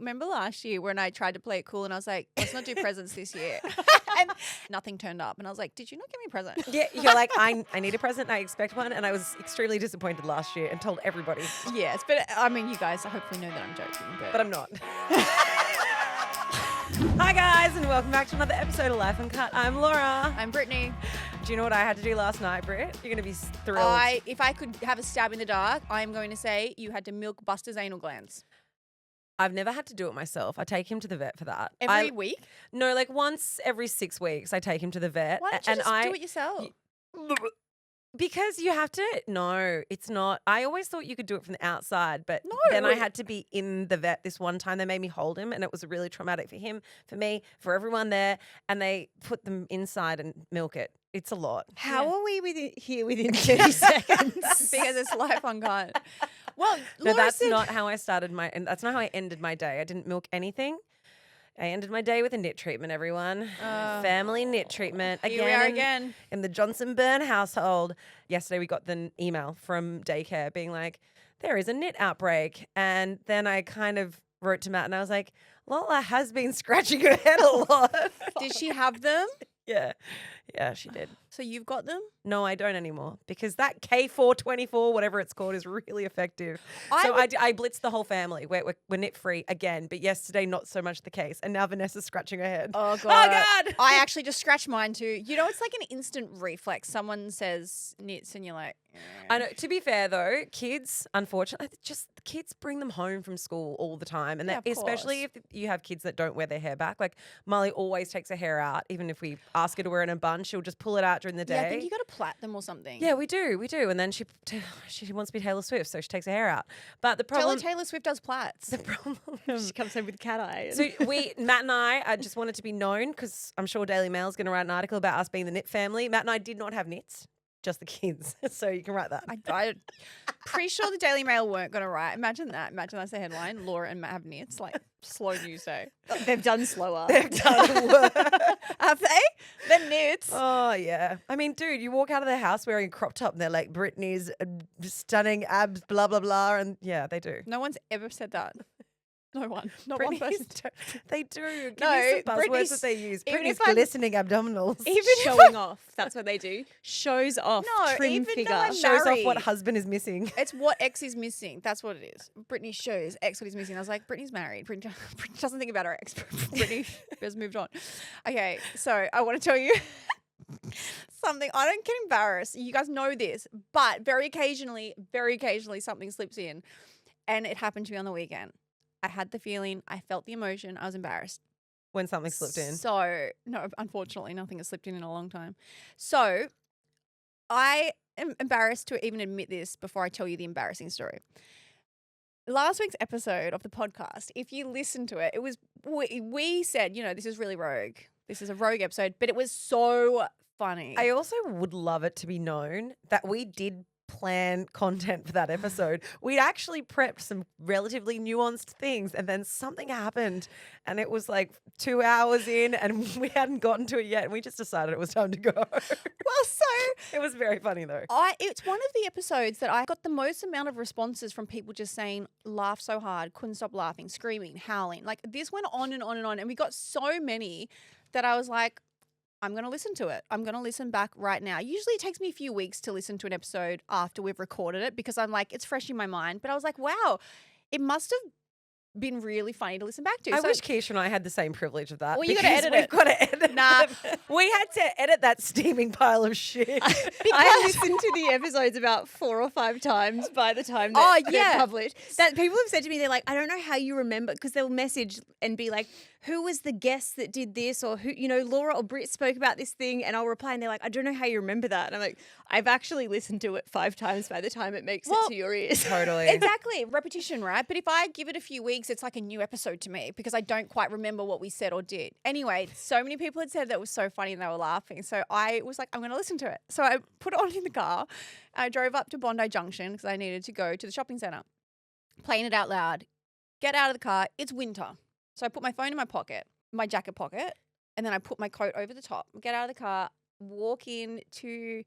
remember last year when I tried to play it cool and I was like, let's not do presents this year. And nothing turned up. And I was like, did you not give me a present? Yeah, you're like, I need a present. I expect one. And I was extremely disappointed last year and told everybody. Yes, but I mean, you guys hopefully know that I'm joking. But I'm not. Hi, guys, and welcome back to another episode of Life Uncut. I'm Laura. I'm Brittany. Do you know what I had to do last night, Britt? You're going to be thrilled. If I could have a stab in the dark, I'm going to say you had to milk Buster's anal glands. I've never had to do it myself. I take him to the vet for that. Every week? No, like once every 6 weeks I take him to the vet. Why don't you just do it yourself? Because you have to. No, it's not. I always thought you could do it from the outside, but then I had to be in the vet this one time. They made me hold him, and it was really traumatic for him, for me, for everyone there. And they put them inside and milk it. It's a lot. How are we here within 30 seconds? Because it's Life Uncut. Well, No, Laura that's said, not how I started and that's not how I ended my day. I didn't milk anything. I ended my day with a knit treatment, everyone. Family knit treatment. Here we are again. In the Johnson Byrne household. Yesterday we got the email from daycare being like, there is a knit outbreak. And then I kind of wrote to Matt and I was like, Lola has been scratching her head a lot. Did she have them? Yeah. Yeah, she did. So you've got them? No, I don't anymore because that K424, whatever it's called, is really effective. I blitzed the whole family. We're knit free again, but yesterday not so much the case. And now Vanessa's scratching her head. Oh, God. Oh, God. I actually just scratched mine too. You know, it's like an instant reflex. Someone says knits and you're like, I know. To be fair, though, kids, unfortunately, kids bring them home from school all the time. And Yeah, of especially if you have kids that don't wear their hair back. Like Molly always takes her hair out. Even if we ask her to wear it in a bun, she'll just pull it out during the day. Yeah, I think you got to plait them or something. Yeah, we do. And then she wants to be Taylor Swift, so she takes her hair out. But the problem... Taylor Swift does plaits. The problem... She comes home with cat eye. So Matt and I just wanted to be known because I'm sure Daily Mail's going to write an article about us being the knit family. Matt and I did not have knits. Just the kids. So you can write that. I'm pretty sure the Daily Mail weren't going to write. Imagine that. Imagine that's the headline. Laura and Matt have knits. Like, slow news day. They've done slower. They've done work. Have they? They're knits. Oh, yeah. I mean, dude, you walk out of their house wearing a crop top and they're like, Brittany's stunning abs, blah, blah, blah. And yeah, they do. No one's ever said that. No one. Not Brittany's one person. They do. Give No, me some buzzwords Brittany's- that they use. even Brittany's if I'm- glistening abdominals. Even Showing off. That's what they do. Shows off. No, Trim even though figure. I'm Shows off what married. husband is missing. It's what X is missing. That's what it is. Brittany shows X what he's missing. I was like, Brittany's married. Brittany doesn't think about her ex. Brittany has moved on. Okay, so I want to tell you something. I don't get embarrassed. You guys know this, but very occasionally something slips in. And it happened to me on the weekend. I had the feeling, I felt the emotion, I was embarrassed. When something slipped in. So, no, unfortunately, nothing has slipped in a long time. So, I am embarrassed to even admit this before I tell you the embarrassing story. Last week's episode of the podcast, if you listen to it, it was, we said, you know, this is really rogue. This is a rogue episode, but it was so funny. I also would love it to be known that we did plan content for that episode. We actually prepped some relatively nuanced things and then something happened and it was like 2 hours in and we hadn't gotten to it yet and we just decided it was time to go. Well, so It was very funny though. it's one of the episodes that I got the most amount of responses from people just saying, laugh so hard, couldn't stop laughing, screaming, howling. Like this went on and on and on. And we got so many that I was like, I'm going to listen to it. I'm going to listen back right now. Usually it takes me a few weeks to listen to an episode after we've recorded it because I'm like, it's fresh in my mind. But I was like, wow, it must have been really funny to listen back to. I So- wish Keisha and I had the same privilege of that. Well, you gotta because edit we've it. got to edit Nah. it. We had to edit that steaming pile of shit. I listened to the episodes about 4 or 5 times by the time that they're published. That people have said to me, they're like, I don't know how you remember, because they'll message and be like, who was the guest that did this, or who, you know, Laura or Britt spoke about this thing, and I'll reply and they're like, I don't know how you remember that. And I'm like, I've actually listened to it 5 times by the time it makes it to your ears. Totally. Exactly. Repetition, right? But if I give it a few weeks, it's like a new episode to me because I don't quite remember what we said or did. Anyway, so many people had said that was so funny and they were laughing. So I was like, I'm going to listen to it. So I put it on in the car. I drove up to Bondi Junction because I needed to go to the shopping centre. Playing it out loud. Get out of the car. It's winter. So I put my phone in my pocket, my jacket pocket, and then I put my coat over the top. Get out of the car, walk in to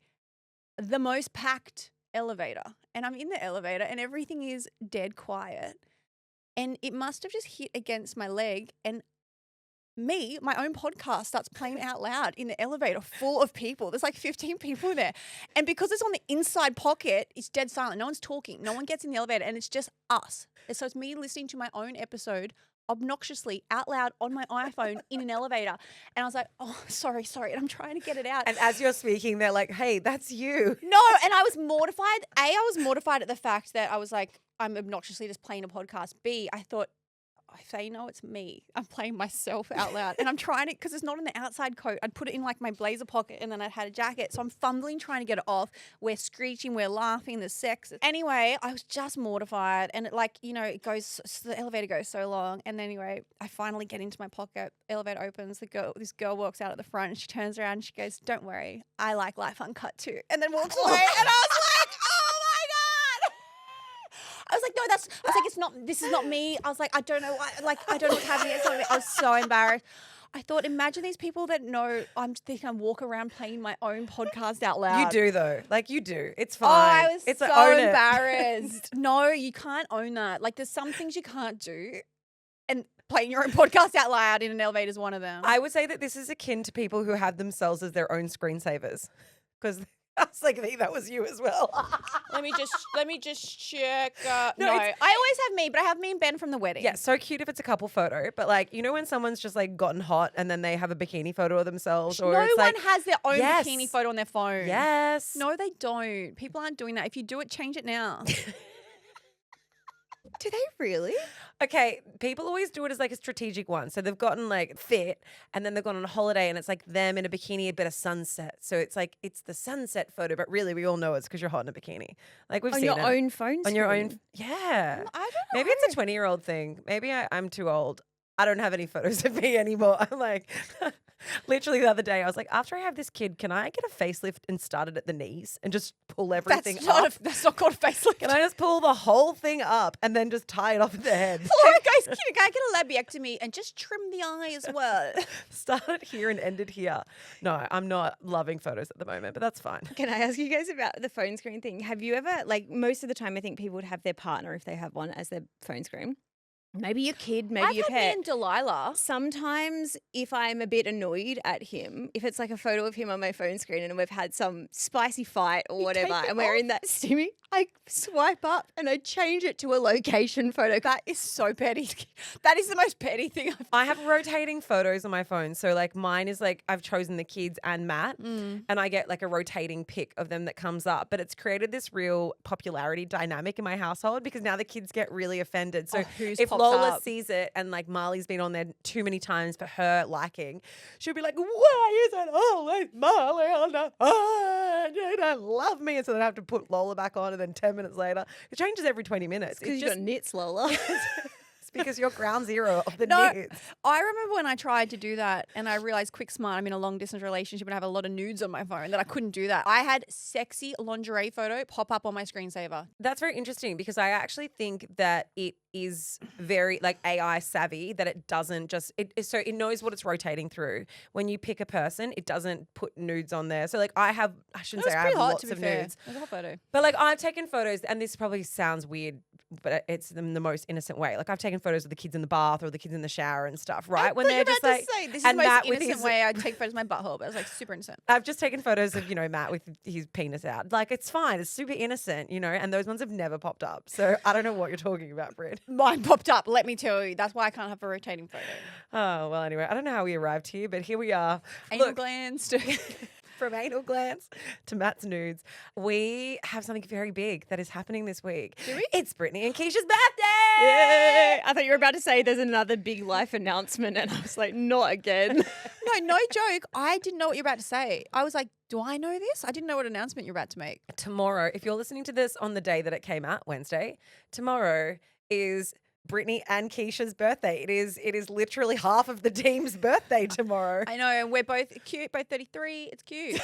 the most packed elevator. And I'm in the elevator and everything is dead quiet. and it must have just hit against my leg, and my own podcast starts playing out loud in the elevator full of people. There's like 15 people there. And because it's on the inside pocket, it's dead silent. No one's talking. No one gets in the elevator, and it's just us. And so it's me listening to my own episode obnoxiously out loud on my iPhone in an elevator. And I was like, oh, sorry. And I'm trying to get it out. And as you're speaking, they're like, hey, that's you. No, and I was mortified. A, I was mortified at the fact that I was like, I'm obnoxiously just playing a podcast. B, I thought, if they know it's me, I'm playing myself out loud. And I'm trying to, because it's not in the outside coat. I'd put it in like my blazer pocket, and then I had a jacket. So I'm fumbling trying to get it off. We're screeching, we're laughing, there's sex. Anyway, I was just mortified. And it it goes, the elevator goes so long. And anyway, I finally get into my pocket. Elevator opens. This girl walks out at the front, and she turns around and she goes, don't worry, I like life uncut too. And then walks away. And I was like, oh my God. I was like, this is not me. I was like, I don't know why, I don't know what's happening. It's not me. I was so embarrassed. I thought, imagine these people that know I'm walk around playing my own podcast out loud. You do though. You do. It's fine. Oh, I was it's so embarrassed. No, you can't own that. There's some things you can't do. And playing your own podcast out loud in an elevator is one of them. I would say that this is akin to people who have themselves as their own screensavers. Because I was like, I think that was you as well. Let me just check. No, I always have me, but I have me and Ben from the wedding. Yeah, so cute if it's a couple photo. But when someone's just gotten hot and then they have a bikini photo of themselves, or no it's one has their own yes. bikini photo on their phone. Yes. No, they don't. People aren't doing that. If you do it, change it now. Do they really? Okay, people always do it as a strategic one. So they've gotten fit, and then they've gone on a holiday, and it's them in a bikini, a bit of sunset. So it's the sunset photo, but really we all know it's because you're hot in a bikini. We've on seen your it. own phone. On your own, yeah. I don't know. Maybe it's a 20-year-old thing. Maybe I'm too old. I don't have any photos of me anymore. I'm literally the other day, I was like, after I have this kid, can I get a facelift and start it at the knees and just pull everything up? That's not called a facelift. Can I just pull the whole thing up and then just tie it off at the head? Poor guys, can I get a labiectomy and just trim the eye as well? Start it here and end it here. No, I'm not loving photos at the moment, but that's fine. Can I ask you guys about the phone screen thing? Have you ever, most of the time I think people would have their partner, if they have one, as their phone screen. Maybe your kid, maybe your pet. Me and Delilah. Sometimes if I'm a bit annoyed at him, if it's a photo of him on my phone screen and we've had some spicy fight or whatever and we're in that steamy, I swipe up and I change it to a location photo. That is so petty. That is the most petty thing I have rotating photos on my phone. So mine is I've chosen the kids and Matt and I get a rotating pic of them that comes up. But it's created this real popularity dynamic in my household because now the kids get really offended. So if Lola sees it and Marley's been on there too many times for her liking, she'll be like, why is it always Marley on the phone? You don't love me. And so then I have to put Lola back on and then 10 minutes later, it changes every 20 minutes. Because you've got nits, Lola. It's because you're ground zero of the nudes. I remember when I tried to do that and I realized quick smart, I'm in a long distance relationship and I have a lot of nudes on my phone that I couldn't do that. I had sexy lingerie photo pop up on my screensaver. That's very interesting because I actually think that it is very AI savvy, that it doesn't just so it knows what it's rotating through. When you pick a person, it doesn't put nudes on there. So I shouldn't say I have lots of nudes. It was a hot photo. But I've taken photos, and this probably sounds weird, but it's in the most innocent way. I've taken photos of the kids in the bath or the kids in the shower and stuff, right? When they're just this is the most innocent way I take photos of my butthole, but it's super innocent. I've just taken photos of Matt with his penis out. It's fine, it's super innocent, and those ones have never popped up. So I don't know what you're talking about, Britt. Mine popped up, let me tell you. That's why I can't have a rotating photo. Oh, well, anyway, I don't know how we arrived here, but here we are. Anal glands to from anal glands to Matt's nudes. We have something very big that is happening this week. Do we? It's Brittany and Keisha's birthday! Yay! I thought you were about to say there's another big life announcement, and I was like, not again. No joke. I didn't know what you were about to say. I was like, do I know this? I didn't know what announcement you're about to make. Tomorrow, if you're listening to this on the day that it came out, Wednesday, tomorrow is Brittany and Keisha's birthday. It is literally half of the team's birthday tomorrow. I know, and we're both cute, both 33. It's cute.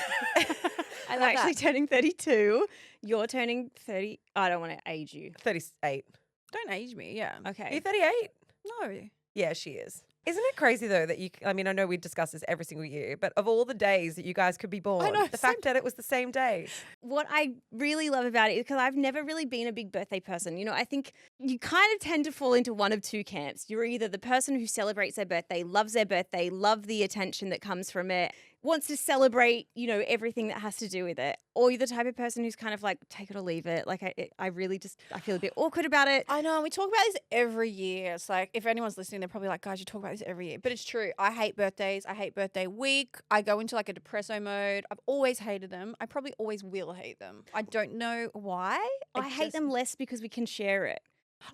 I'm actually turning 32. You're turning 30. I don't want to age you. 38. Don't age me, yeah. Okay. Are you 38? No. Yeah, she is. Isn't it crazy though that I know we discuss this every single year, but of all the days that you guys could be born, the fact that it was the same day. What I really love about it is because I've never really been a big birthday person. You know, I think you kind of tend to fall into one of two camps. You're either the person who celebrates their birthday, loves the attention that comes from it, wants to celebrate, you know, everything that has to do with it. Or you're the type of person who's kind of like, take it or leave it. Like I really just, I feel a bit awkward about it. I know. We talk about this every year. It's like, if anyone's listening, they're probably like, guys, you talk about this every year. But it's true. I hate birthdays. I hate birthday week. I go into like a depresso mode. I've always hated them. I probably always will hate them. I don't know why. I hate them less because we can share it.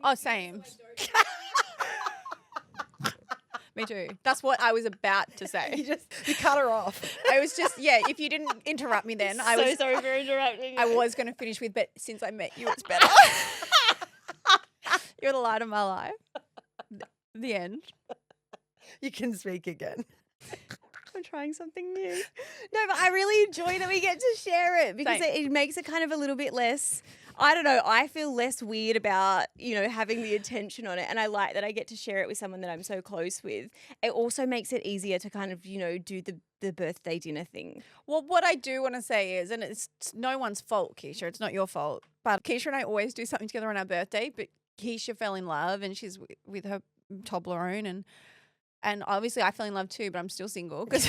Oh, same. Me too. That's what I was about to say. You cut her off. I was just, if you didn't interrupt me then, I was sorry for interrupting. I was going to finish with, but since I met you, it's better. You're the light of my life. The end. You can speak again. I'm trying something new. No, but I really enjoy that we get to share it because it makes it kind of a little bit less, I don't know, I feel less weird about, you know, having the attention on it. And I like that I get to share it with someone that I'm so close with. It also makes it easier to kind of, you know, do the birthday dinner thing. Well, what I do want to say is, and it's no one's fault, Keisha, it's not your fault, but Keisha and I always do something together on our birthday, but Keisha fell in love and she's with her Toblerone and obviously I fell in love too, but I'm still single because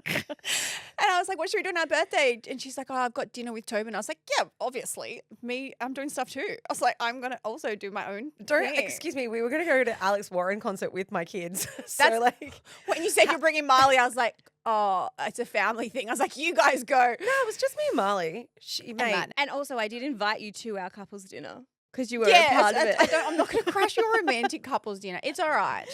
and I was like, what should we do on our birthday? And she's like, oh, I've got dinner with Tobin. I was like, yeah, obviously. I'm doing stuff too. I was like, I'm going to also do my own thing. Excuse me, we were going to go to Alex Warren concert with my kids. So like, when you said you're bringing Marley, I was like, oh, it's a family thing. I was like, you guys go. No, it was just me and Marley. And also I did invite you to our couples dinner because you were a part of it. I'm not going to crash your romantic couples dinner. It's all right.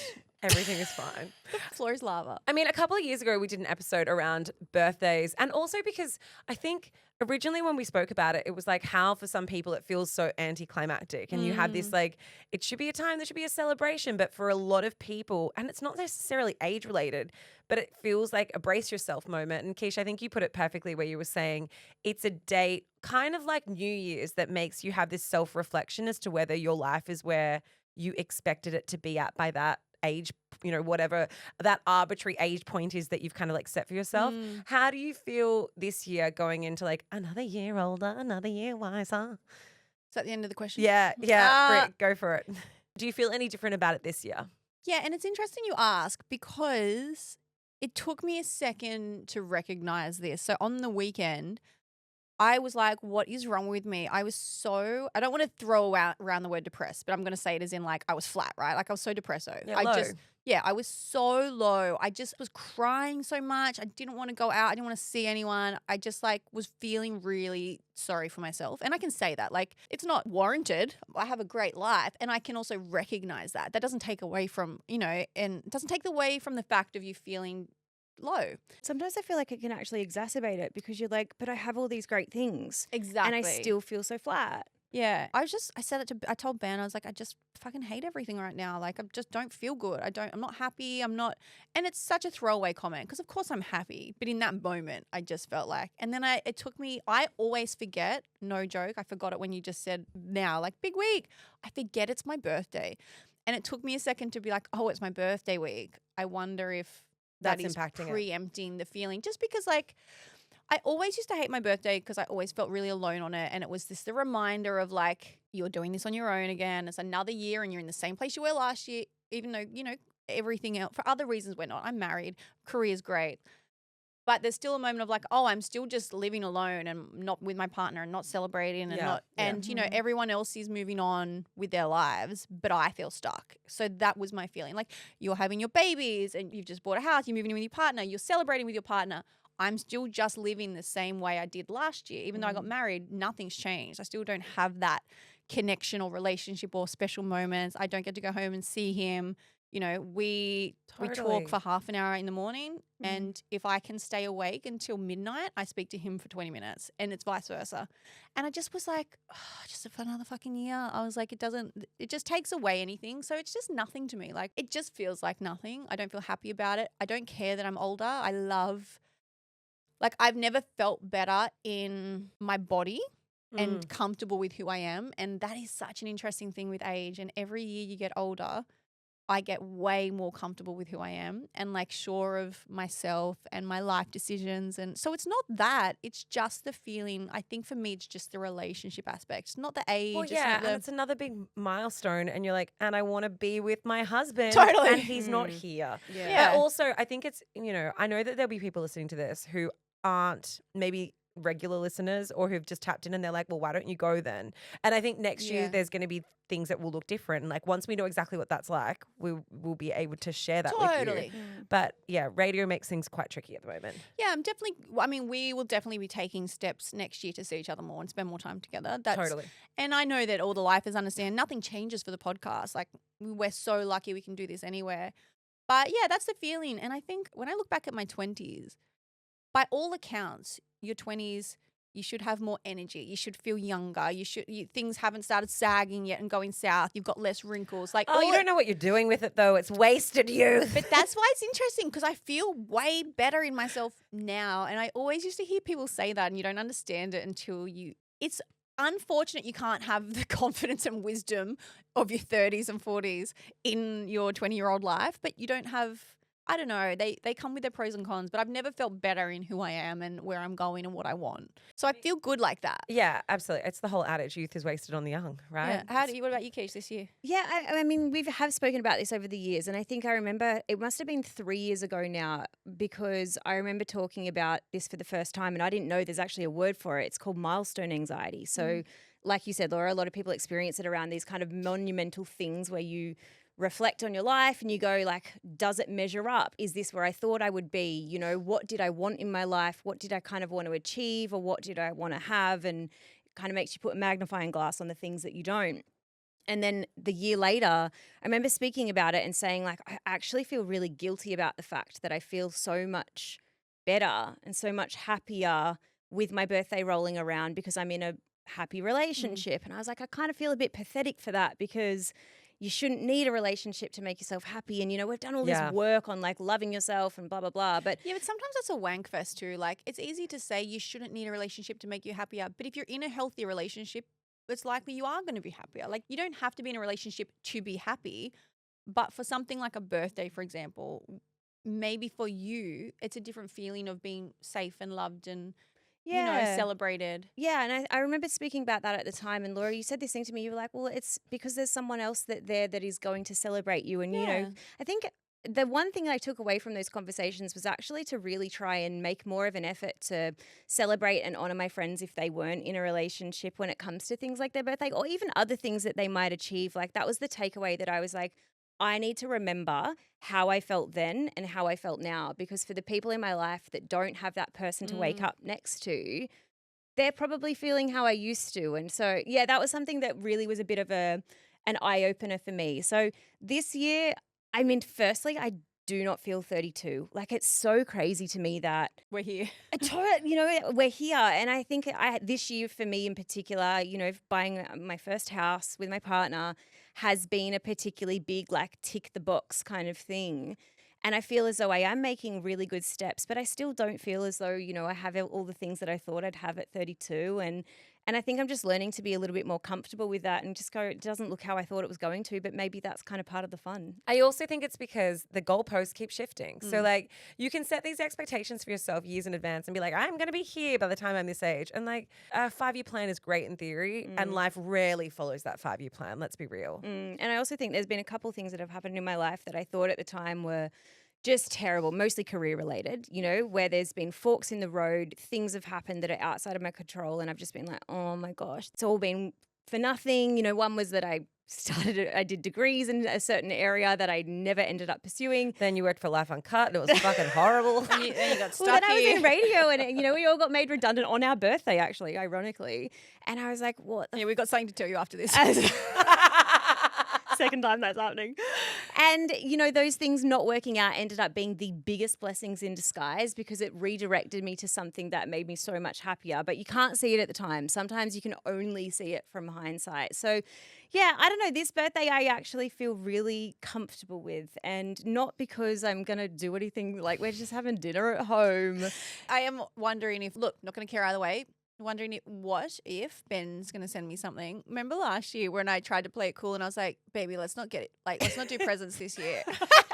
Everything is fine. The floor is lava. I mean, a couple of years ago, we did an episode around birthdays. And also because I think originally when we spoke about it, it was like how for some people it feels so anticlimactic. And you have this like, it should be a time, there should be a celebration. But for a lot of people, and it's not necessarily age related, but it feels like a brace yourself moment. And Keisha, I think you put it perfectly where you were saying it's a date kind of like New Year's that makes you have this self-reflection as to whether your life is where you expected it to be at by that age, you know, whatever that arbitrary age point is that you've kind of like set for yourself. How do you feel this year going into like another year older, another year wiser? Is that the end of the question? Yeah. Britt, go for it. Do you feel any different about it this year? Yeah, and it's interesting you ask because it took me a second to recognize this. So on the weekend, I was like, what is wrong with me? I don't want to throw around the word depressed, but I'm going to say it as in like I was flat, right? Like I was so depresso. I was so low. I just was crying so much. I didn't want to go out. I didn't want to see anyone. I just like was feeling really sorry for myself. And I can say that like it's not warranted. I have a great life and I can also recognize that. That doesn't take away from, you know, and it doesn't take away from the fact of you feeling low. Sometimes I feel like it can actually exacerbate it because you're like, but I have all these great things. Exactly. And I still feel so flat. Yeah. I told Ben, I was like, I just fucking hate everything right now. Like I just don't feel good. I'm not happy. And it's such a throwaway comment because of course I'm happy. But in that moment, I just felt like, and then I always forget, no joke. I forgot it when you just said now, like big week. I forget it's my birthday. And it took me a second to be like, oh, it's my birthday week. I wonder if that is preempting the feeling just because like I always used to hate my birthday because I always felt really alone on it and it was the reminder of like you're doing this on your own again. It's another year and you're in the same place you were last year even though, you know, everything else for other reasons we're not. I'm married, career's great. But there's still a moment of like, oh, I'm still just living alone and not with my partner and not celebrating and you know, everyone else is moving on with their lives, but I feel stuck. So that was my feeling. Like you're having your babies and you've just bought a house, you're moving in with your partner, you're celebrating with your partner. I'm still just living the same way I did last year. Even though I got married, nothing's changed. I still don't have that connection or relationship or special moments. I don't get to go home and see him. You know, we talk for half an hour in the morning and if I can stay awake until midnight, I speak to him for 20 minutes and it's vice versa. And I just was like, oh, just for another fucking year. I was like, it just takes away anything. So it's just nothing to me. Like it just feels like nothing. I don't feel happy about it. I don't care that I'm older. I've never felt better in my body and comfortable with who I am. And that is such an interesting thing with age. And every year you get older, I get way more comfortable with who I am and like sure of myself and my life decisions. And so it's not that, it's just the feeling. I think for me, it's just the relationship aspect. It's not the age. Well, it's yeah, not the, and it's another big milestone. And you're like, and I want to be with my husband. Totally. And he's not here. Yeah. But also, I think it's, I know that there'll be people listening to this who aren't maybe regular listeners or who've just tapped in and they're like, well, why don't you go then? And I think next year there's going to be things that will look different. And like once we know exactly what that's like, we will be able to share that with you. But yeah, radio makes things quite tricky at the moment. Yeah, we will definitely be taking steps next year to see each other more and spend more time together. Totally. And I know that all the lifers understand nothing changes for the podcast. Like we're so lucky we can do this anywhere. But yeah, that's the feeling. And I think when I look back at my 20s, by all accounts, your 20s, you should have more energy. You should feel younger. Things haven't started sagging yet and going south. You've got less wrinkles. Like, you don't know what you're doing with it though. It's wasted youth. But that's why it's interesting because I feel way better in myself now. And I always used to hear people say that and you don't understand it until it's unfortunate you can't have the confidence and wisdom of your 30s and 40s in your 20-year-old life, but you don't have, I don't know, they come with their pros and cons, but I've never felt better in who I am and where I'm going and what I want. So I feel good like that. Yeah, absolutely. It's the whole adage, youth is wasted on the young, right? Yeah. What about you, Keish, this year? Yeah, I mean, we have spoken about this over the years, and I think I remember it must have been 3 years ago now because I remember talking about this for the first time and I didn't know there's actually a word for it. It's called milestone anxiety. So like you said, Laura, a lot of people experience it around these kind of monumental things where you reflect on your life and you go like, does it measure up? Is this where I thought I would be? You know, what did I want in my life? What did I kind of want to achieve or what did I want to have? And it kind of makes you put a magnifying glass on the things that you don't. And then the year later, I remember speaking about it and saying like, I actually feel really guilty about the fact that I feel so much better and so much happier with my birthday rolling around because I'm in a happy relationship. And I was like, I kind of feel a bit pathetic for that because you shouldn't need a relationship to make yourself happy. And, we've done all this work on like loving yourself and blah, blah, blah. But yeah, but sometimes that's a wank fest too. Like it's easy to say you shouldn't need a relationship to make you happier. But if you're in a healthy relationship, it's likely you are going to be happier. Like you don't have to be in a relationship to be happy. But for something like a birthday, for example, maybe for you, it's a different feeling of being safe and loved and celebrated. Yeah, and I remember speaking about that at the time. And Laura, you said this thing to me. You were like, well, it's because there's someone else that is going to celebrate you. And, I think the one thing I took away from those conversations was actually to really try and make more of an effort to celebrate and honor my friends if they weren't in a relationship when it comes to things like their birthday or even other things that they might achieve. Like that was the takeaway that I was like, I need to remember how I felt then and how I felt now, because for the people in my life that don't have that person to wake up next to, they're probably feeling how I used to. And so, yeah, that was something that really was a bit of an eye-opener for me. So this year, I mean, firstly, I do not feel 32. Like it's so crazy to me that we're here. We're here. And I think this year for me in particular, buying my first house with my partner has been a particularly big, like tick the box kind of thing. And I feel as though I am making really good steps, but I still don't feel as though, I have all the things that I thought I'd have at 32. And I think I'm just learning to be a little bit more comfortable with that and just go, it doesn't look how I thought it was going to, but maybe that's kind of part of the fun. I also think it's because the goalposts keep shifting. So like you can set these expectations for yourself years in advance and be like, I'm going to be here by the time I'm this age. And like a 5-year plan is great in theory and life rarely follows that 5-year plan. Let's be real. And I also think there's been a couple of things that have happened in my life that I thought at the time were just terrible, mostly career related, where there's been forks in the road, things have happened that are outside of my control. And I've just been like, oh my gosh, it's all been for nothing. One was that I did degrees in a certain area that I never ended up pursuing. Then you worked for Life Uncut and it was fucking horrible. and you got stuck then I was in radio and, we all got made redundant on our birthday, actually, ironically. And I was like, what? Yeah, we've got something to tell you after this. Second time that's happening. And, those things not working out ended up being the biggest blessings in disguise because it redirected me to something that made me so much happier. But you can't see it at the time. Sometimes you can only see it from hindsight. So, yeah, I don't know. This birthday I actually feel really comfortable with, and not because I'm going to do anything, like we're just having dinner at home. I am wondering if, look, not going to care either way. wondering what if Ben's going to send me something. Remember last year when I tried to play it cool and I was like, baby, let's not do presents this year.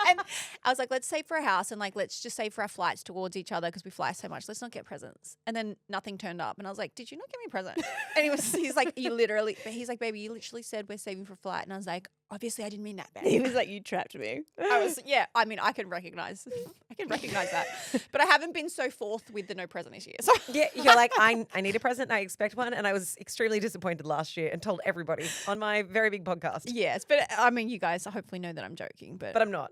And I was like, let's save for a house and like, let's just save for our flights towards each other because we fly so much. Let's not get presents. And then nothing turned up. And I was like, did you not get me a present? And he's like, he's like, baby, you literally said we're saving for a flight. And I was like, obviously I didn't mean that, babe. He was like, you trapped me. I mean, I can recognize that. But I haven't been so forth with the no present this year. So Yeah, you're like, I need a present. I expect one. And I was extremely disappointed last year and told everybody on my very big podcast. yes, but I mean, you guys hopefully know that I'm joking, but But I'm not.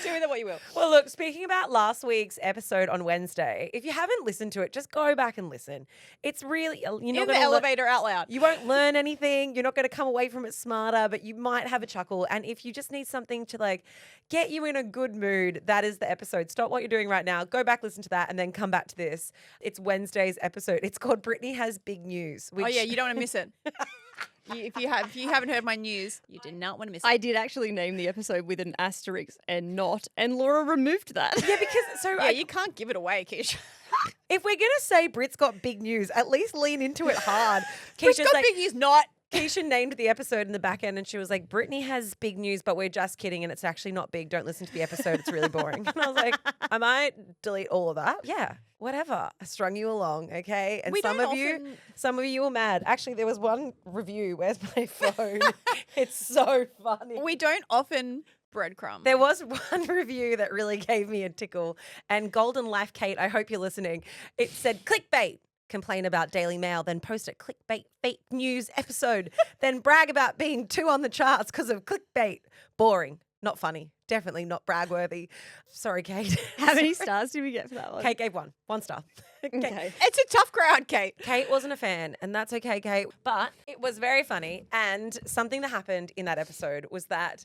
do with it what you will. Well, look, speaking about last week's episode on Wednesday, if you haven't listened to it, just go back and listen. It's really, you're not In the gonna elevator out loud. you won't learn anything. You're not going to come away from it smarter, but you might have a chuckle. And if you just need something to like get you in a good mood, that is the episode. Stop what you're doing right now. Go back, listen to that, and then come back to this. It's Wednesday's episode. It's called Brittany Has Big News. Oh yeah, you don't want to miss it. If you haven't heard my news, you did not want to miss it. I did actually name the episode with an asterisk and not, and Laura removed that. Yeah, because you can't give it away, Keisha. if we're going to say Britt's got big news, at least lean into it hard. Britt's got big news, not. Keisha named the episode in the back end and she was like, Brittany has big news, but we're just kidding and it's actually not big. Don't listen to the episode. It's really boring. And I was like, I might delete all of that. Yeah, whatever. I strung you along, okay? And some of you were mad. Actually, there was one review. Where's my phone? It's so funny. We don't often breadcrumb. There was one review that really gave me a tickle. And Golden Life Kate, I hope you're listening. It said clickbait. Complain about Daily Mail, then post a clickbait fake news episode, then brag about being 2 on the charts because of clickbait. Boring, not funny, definitely not brag-worthy. Sorry, Kate. How many stars did we get for that one? Kate gave 1 star. Okay. It's a tough crowd, Kate. Kate wasn't a fan, and that's okay, Kate. But it was very funny, and something that happened in that episode was that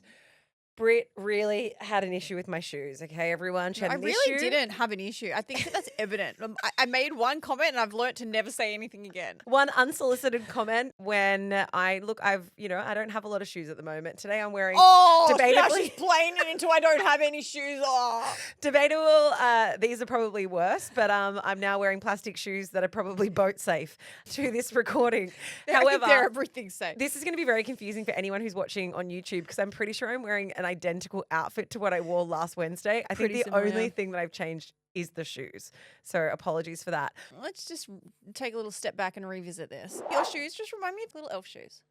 Britt really had an issue with my shoes, okay, everyone? She had I an really issue. didn't have an issue. I think that's evident. I made one comment and I've learnt to never say anything again. One unsolicited comment when I don't have a lot of shoes at the moment. Today I'm wearing now debatably she's playing it into I don't have any shoes. Oh. debatable. These are probably worse, but I'm now wearing plastic shoes that are probably boat safe to this recording. However, they're everything safe. this is going to be very confusing for anyone who's watching on YouTube because I'm pretty sure I'm wearing an identical outfit to what I wore last Wednesday. I think Pretty the similar. only thing that I've changed is the shoes. So apologies for that. Let's just take a little step back and revisit this. Your shoes just remind me of little elf shoes.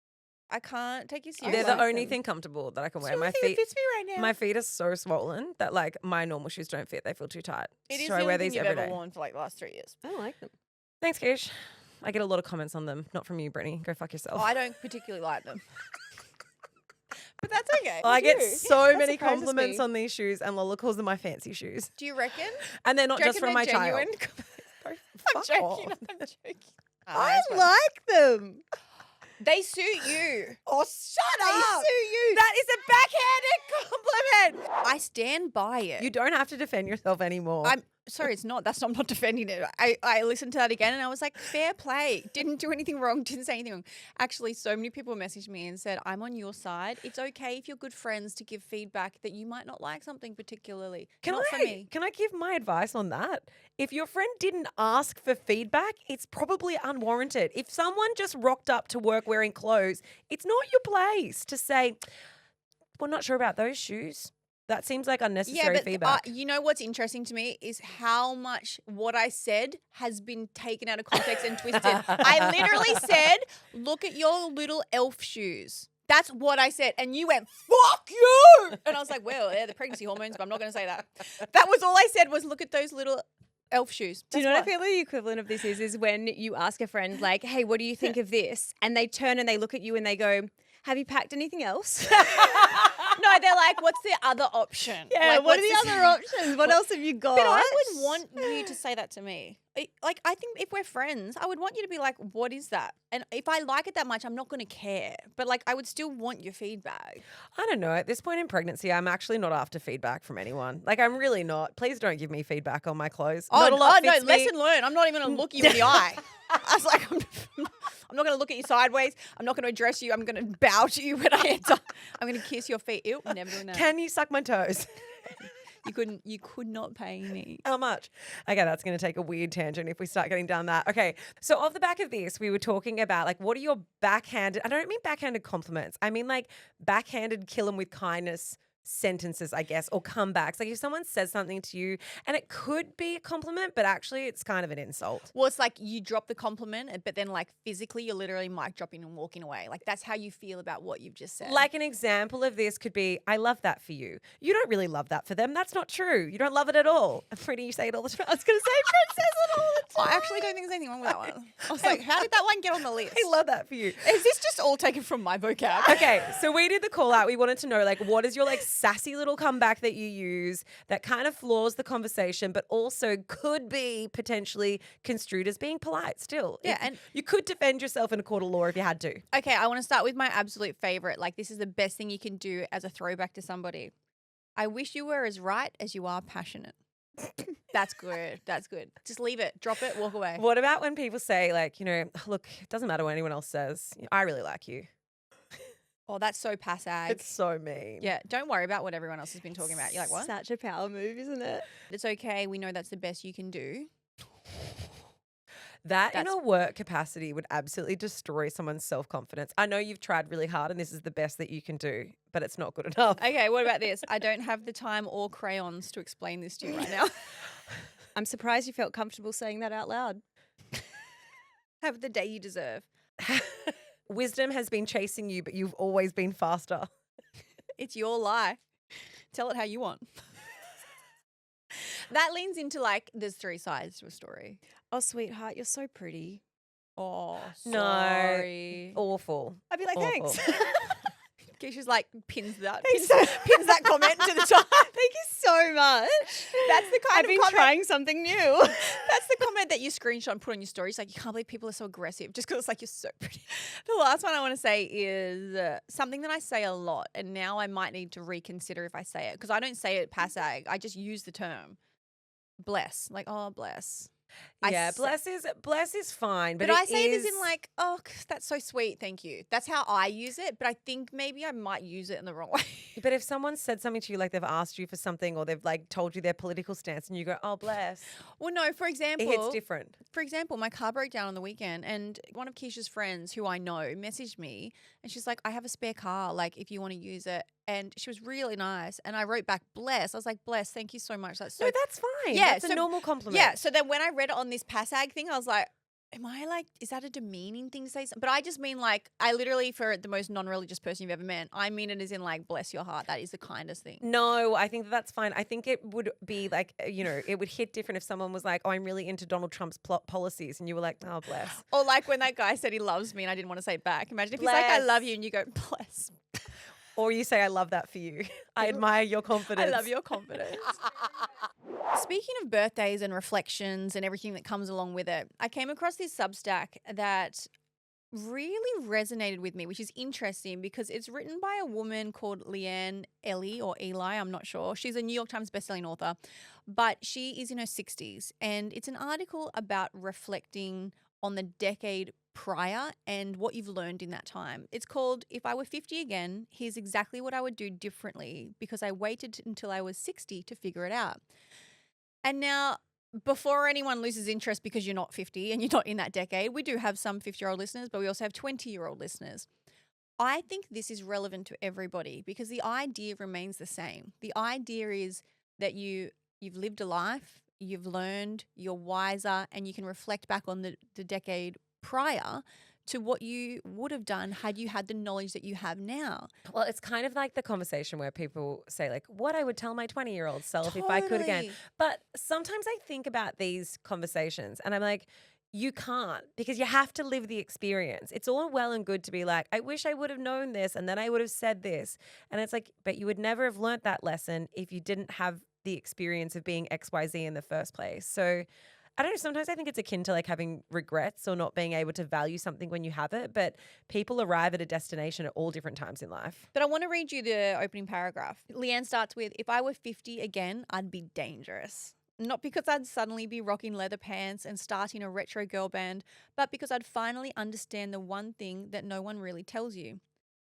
I can't take you seriously. They're the only thing comfortable that I can wear. My feet fits me right now. My feet are so swollen that like my normal shoes don't fit. They feel too tight. It is so the I wear only thing these you've every ever day. worn for like the last 3 years. I like them. Thanks, Kish. I get a lot of comments on them. Not from you, Brittany. Go fuck yourself. Oh, I don't particularly like them. But that's okay. I get so that many surprises compliments me. on these shoes, and Lola calls them my fancy shoes. Do you reckon? And they're not Do you just from reckon my they're child. genuine? Fuck I'm off. joking. I'm joking. I like them. They suit you. Oh, shut up! suit you. That is a backhanded compliment. I stand by it. You don't have to defend yourself anymore. I'm sorry, it's not. I'm not defending it. I listened to that again and I was like, fair play. Didn't do anything wrong. Didn't say anything wrong. Actually, so many people messaged me and said, I'm on your side. It's okay if you're good friends to give feedback that you might not like something particularly. Not for me. Can I give my advice on that? If your friend didn't ask for feedback, it's probably unwarranted. If someone just rocked up to work wearing clothes, it's not your place to say, we're not sure about those shoes. That seems like unnecessary feedback. You know what's interesting to me is how much what I said has been taken out of context and twisted. I literally said, look at your little elf shoes. That's what I said. And you went, fuck you. And I was like, well, they're the pregnancy hormones, but I'm not going to say that. That was all I said was look at those little elf shoes. Do you know what I feel the equivalent of this is when you ask a friend like, hey, what do you think of this? And they turn and they look at you and they go, have you packed anything else? No, they're like, what's the other option? Yeah, like, what are the other options? What else have you got? But I would want you to say that to me. I think if we're friends, I would want you to be like, what is that? And if I like it that much, I'm not going to care. But like, I would still want your feedback. I don't know. At this point in pregnancy, I'm actually not after feedback from anyone. Like, I'm really not. Please don't give me feedback on my clothes. Not a lot no, fits me. lesson learned. I'm not even going to look you in the eye. I was like, I'm not going to look at you sideways. I'm not going to address you. I'm going to bow to you when I enter. I'm going to kiss your feet. Ew, never doing that. Can you suck my toes? You could not pay me. How much? Okay, that's going to take a weird tangent if we start getting down that. Okay, so off the back of this, we were talking about like, what are your backhanded, I don't mean backhanded compliments. I mean like backhanded kill 'em with kindness sentences, I guess, or comebacks. Like if someone says something to you and it could be a compliment, but actually it's kind of an insult. Well, it's like you drop the compliment, but then like physically you're literally mic dropping and walking away. Like that's how you feel about what you've just said. Like an example of this could be, I love that for you. You don't really love that for them. That's not true. You don't love it at all. Pretty, you say it all the time. I was going to say, Britt says it all the time. I actually don't think there's anything wrong with that one. I was like, how did that one get on the list? I love that for you. Is this just all taken from my vocab? Okay, so we did the call out. We wanted to know, like, what is your like sassy little comeback that you use that kind of floors the conversation, but also could be potentially construed as being polite still? Yeah, and you could defend yourself in a court of law if you had to. Okay, I want to start with my absolute favorite. Like, this is the best thing you can do as a throwback to somebody. I wish you were as right as you are passionate. That's good. That's good. Just leave it. Drop it. Walk away. What about when people say, like, you know, look, it doesn't matter what anyone else says. I really like you. Oh, that's so passag. It's so mean. Yeah, don't worry about what everyone else has been talking about. You're like, what? Such a power move, isn't it? It's okay. We know that's the best you can do. That in a work capacity would absolutely destroy someone's self-confidence. I know you've tried really hard and this is the best that you can do, but it's not good enough. Okay, what about this? I don't have the time or crayons to explain this to you right now. I'm surprised you felt comfortable saying that out loud. Have the day you deserve. Wisdom has been chasing you, but you've always been faster. It's your lie. Tell it how you want. That leans into like, there's three sides to a story. Oh, sweetheart, you're so pretty. Oh, sorry. No, awful. I'd be like, awful. thanks. Keisha's like pins that comment to the top. Thank you so much. That's the kind I've been trying something new. That's the comment that you screenshot and put on your story. It's like, you can't believe people are so aggressive just because it's like, you're so pretty. The last one I want to say is something that I say a lot, and now I might need to reconsider if I say it, because I don't say it passag. I just use the term bless. Like, oh, bless. Yeah, bless is fine, but I say it as in like, oh, that's so sweet, thank you. That's how I use it, but I think maybe I might use it in the wrong way. But if someone said something to you, like they've asked you for something or they've like told you their political stance and you go, oh, bless. Well, no, for example. It hits different. For example, my car broke down on the weekend and one of Keisha's friends who I know messaged me and she's like, I have a spare car, like if you want to use it. And she was really nice. And I wrote back, bless. I was like, bless, thank you so much. That's so. No, that's fine. Yeah, that's a normal compliment. Yeah. So then when I read it on this passag thing, I was like, am I like, is that a demeaning thing to say? But I just mean like, I literally, for the most non-religious person you've ever met, I mean it as in like, bless your heart. That is the kindest thing. No, I think that's fine. I think it would be like, you know, it would hit different if someone was like, oh, I'm really into Donald Trump's policies. And you were like, oh, bless. Or like when that guy said he loves me and I didn't want to say it back. Imagine if he's like, I love you and you go, bless. Or you say, I love that for you. I admire your confidence. I love your confidence. Speaking of birthdays and reflections and everything that comes along with it, I came across this Substack that really resonated with me, which is interesting because it's written by a woman called Leanne Ely or Eli, I'm not sure. She's a New York Times bestselling author, but she is in her 60s. And it's an article about reflecting on the decade prior and what you've learned in that time. It's called If I Were 50 Again, Here's Exactly What I Would Do Differently Because I Waited Until I Was 60 to Figure It Out. And now, before anyone loses interest because you're not 50 and you're not in that decade, we do have some 50-year-old listeners, but we also have 20-year-old listeners. I think this is relevant to everybody because the idea remains the same. The idea is that you've lived a life, you've learned, you're wiser, and you can reflect back on the decade prior to what you would have done had you had the knowledge that you have now. Well, it's kind of like the conversation where people say like, what I would tell my 20-year-old self if I could again. But sometimes I think about these conversations and I'm like, you can't, because you have to live the experience. It's all well and good to be like, I wish I would have known this and then I would have said this. And it's like, but you would never have learnt that lesson if you didn't have the experience of being XYZ in the first place. So I don't know, sometimes I think it's akin to like having regrets or not being able to value something when you have it, but people arrive at a destination at all different times in life. But I want to read you the opening paragraph. Leanne starts with, if I were 50 again, I'd be dangerous. Not because I'd suddenly be rocking leather pants and starting a retro girl band, but because I'd finally understand the one thing that no one really tells you.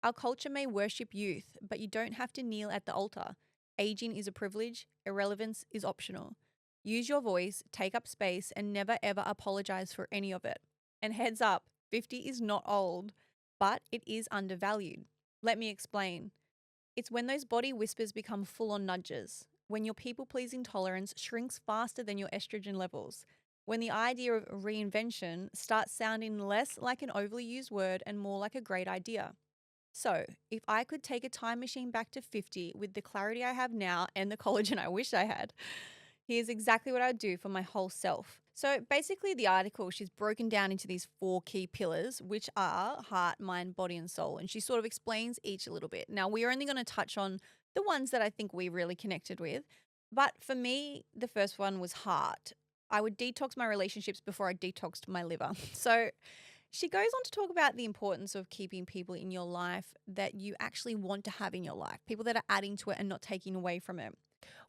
Our culture may worship youth, but you don't have to kneel at the altar. Aging is a privilege. Irrelevance is optional. Use your voice, take up space, and never ever apologize for any of it. And heads up, 50 is not old, but it is undervalued. Let me explain. It's when those body whispers become full-on nudges, when your people-pleasing tolerance shrinks faster than your estrogen levels, when the idea of reinvention starts sounding less like an overly used word and more like a great idea. So, if I could take a time machine back to 50 with the clarity I have now and the collagen I wish I had, here's exactly what I'd do for my whole self. So basically the article, she's broken down into these 4 key pillars, which are heart, mind, body, and soul. And she sort of explains each a little bit. Now, we're only going to touch on the ones that I think we really connected with. But for me, the first one was heart. I would detox my relationships before I detoxed my liver. So she goes on to talk about the importance of keeping people in your life that you actually want to have in your life, people that are adding to it and not taking away from it.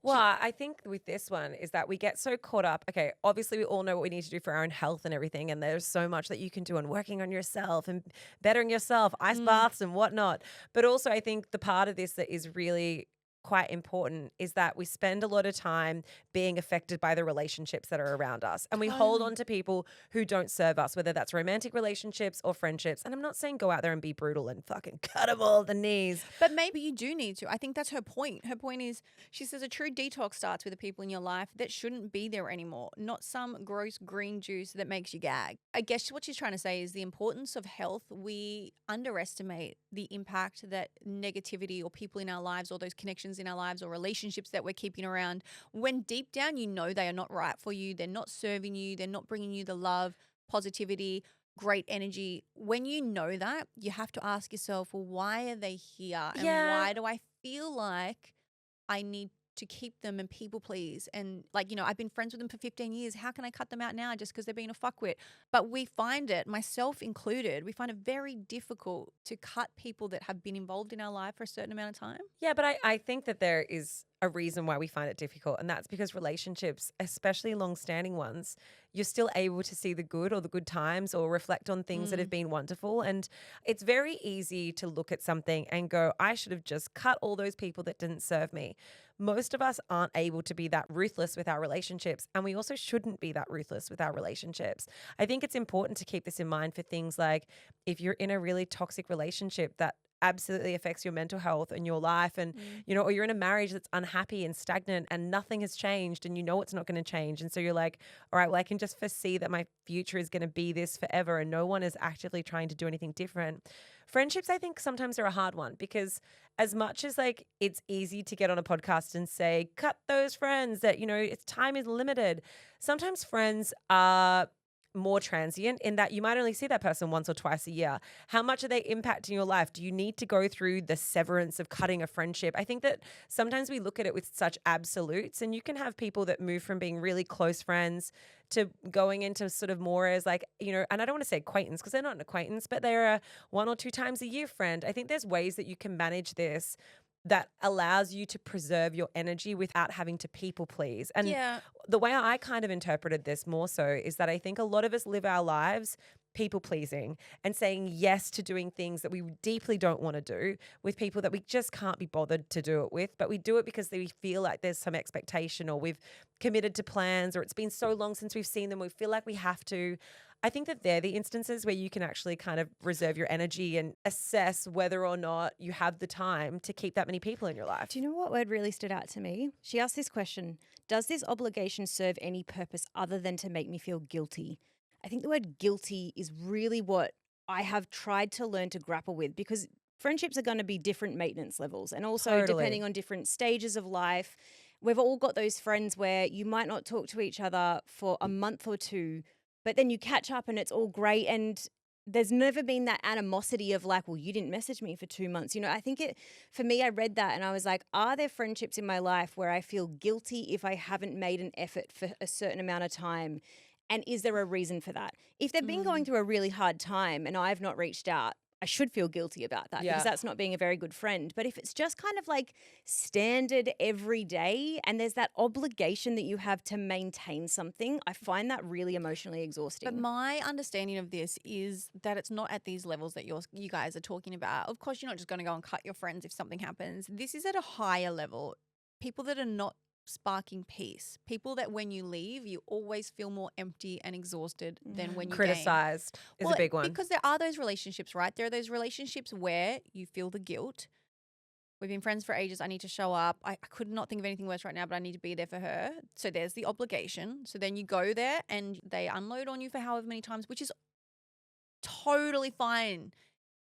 Well, I think with this one is that we get so caught up. Okay, obviously we all know what we need to do for our own health and everything. And there's so much that you can do on working on yourself and bettering yourself, ice baths and whatnot. But also I think the part of this that is really quite important is that we spend a lot of time being affected by the relationships that are around us. And we hold on to people who don't serve us, whether that's romantic relationships or friendships. And I'm not saying go out there and be brutal and fucking cut them all at the knees. But maybe you do need to. I think that's her point. Her point is, she says a true detox starts with the people in your life that shouldn't be there anymore, not some gross green juice that makes you gag. I guess what she's trying to say is the importance of health. We underestimate the impact that negativity or people in our lives or those connections in our lives or relationships that we're keeping around, when deep down you know they are not right for you, they're not serving you, they're not bringing you the love, positivity, great energy. When you know that, you have to ask yourself, well, why are they here? And why do I feel like I need to keep them and people please? And like, you know, I've been friends with them for 15 years. How can I cut them out now just because they're being a fuckwit? But we find it, myself included, we find it very difficult to cut people that have been involved in our life for a certain amount of time. Yeah, but I think that there is a reason why we find it difficult. And that's because relationships, especially long-standing ones, you're still able to see the good or the good times or reflect on things that have been wonderful. And it's very easy to look at something and go, I should have just cut all those people that didn't serve me. Most of us aren't able to be that ruthless with our relationships. And we also shouldn't be that ruthless with our relationships. I think it's important to keep this in mind for things like if you're in a really toxic relationship that absolutely affects your mental health and your life and you know, or you're in a marriage that's unhappy and stagnant and nothing has changed and you know it's not going to change, and so you're like, all right, well, I can just foresee that my future is going to be this forever and no one is actively trying to do anything different. Friendships, I think sometimes are a hard one because as much as like it's easy to get on a podcast and say cut those friends, that, you know, it's time is limited, sometimes friends are more transient in that you might only see that person once or twice a year. How much are they impacting your life? Do you need to go through the severance of cutting a friendship? I think that sometimes we look at it with such absolutes, and you can have people that move from being really close friends to going into sort of more as like, you know, and I don't want to say acquaintance because they're not an acquaintance, but they're a 1 or 2 times a year friend. I think there's ways that you can manage this that allows you to preserve your energy without having to people please. And the way I kind of interpreted this more so is that I think a lot of us live our lives people pleasing and saying yes to doing things that we deeply don't want to do with people that we just can't be bothered to do it with, but we do it because we feel like there's some expectation or we've committed to plans or it's been so long since we've seen them, we feel like we have to. I think that they're the instances where you can actually kind of reserve your energy and assess whether or not you have the time to keep that many people in your life. Do you know what word really stood out to me? She asked this question, does this obligation serve any purpose other than to make me feel guilty? I think the word guilty is really what I have tried to learn to grapple with, because friendships are going to be different maintenance levels and also depending on different stages of life. We've all got those friends where you might not talk to each other for a month or two, but then you catch up and it's all great, and there's never been that animosity of like, well, you didn't message me for 2 months. You know, I think for me, I read that and I was like, are there friendships in my life where I feel guilty if I haven't made an effort for a certain amount of time? And is there a reason for that? If they've been going through a really hard time and I've not reached out, I should feel guilty about that because that's not being a very good friend. But if it's just kind of like standard every day and there's that obligation that you have to maintain something, I find that really emotionally exhausting. But my understanding of this is that it's not at these levels that you guys are talking about. Of course, you're not just going to go and cut your friends if something happens. This is at a higher level. people that are not sparking peace, people that when you leave, you always feel more empty and exhausted than when you gain. Criticized is a big one. Because there are those relationships, right? There are those relationships where you feel the guilt. We've been friends for ages. I need to show up. I could not think of anything worse right now, but I need to be there for her. So there's the obligation. So then you go there and they unload on you for however many times, which is totally fine.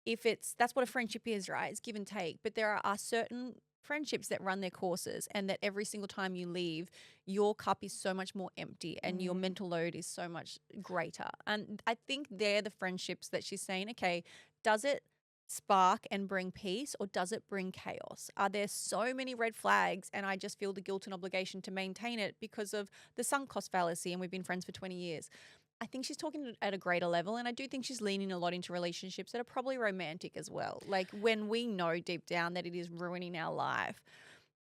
That's what a friendship is, right? It's give and take. But there are certain friendships that run their courses, and that every single time you leave, your cup is so much more empty and your mental load is so much greater. And I think they're the friendships that she's saying, okay, does it spark and bring peace, or does it bring chaos? Are there so many red flags and I just feel the guilt and obligation to maintain it because of the sunk cost fallacy and we've been friends for 20 years? I think she's talking at a greater level, and I do think she's leaning a lot into relationships that are probably romantic as well. Like when we know deep down that it is ruining our life,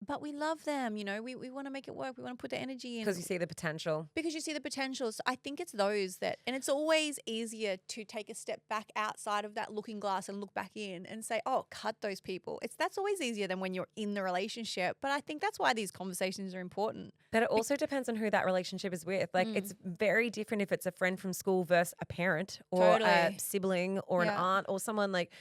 but we love them, we want to make it work. We want to put the energy in. Because you see the potential. Because you see the potential. So I think it's those that, and it's always easier to take a step back outside of that looking glass and look back in and say, oh, cut those people. That's always easier than when you're in the relationship. But I think that's why these conversations are important. But it also depends on who that relationship is with. Like it's very different if it's a friend from school versus a parent or a sibling or an aunt or someone like,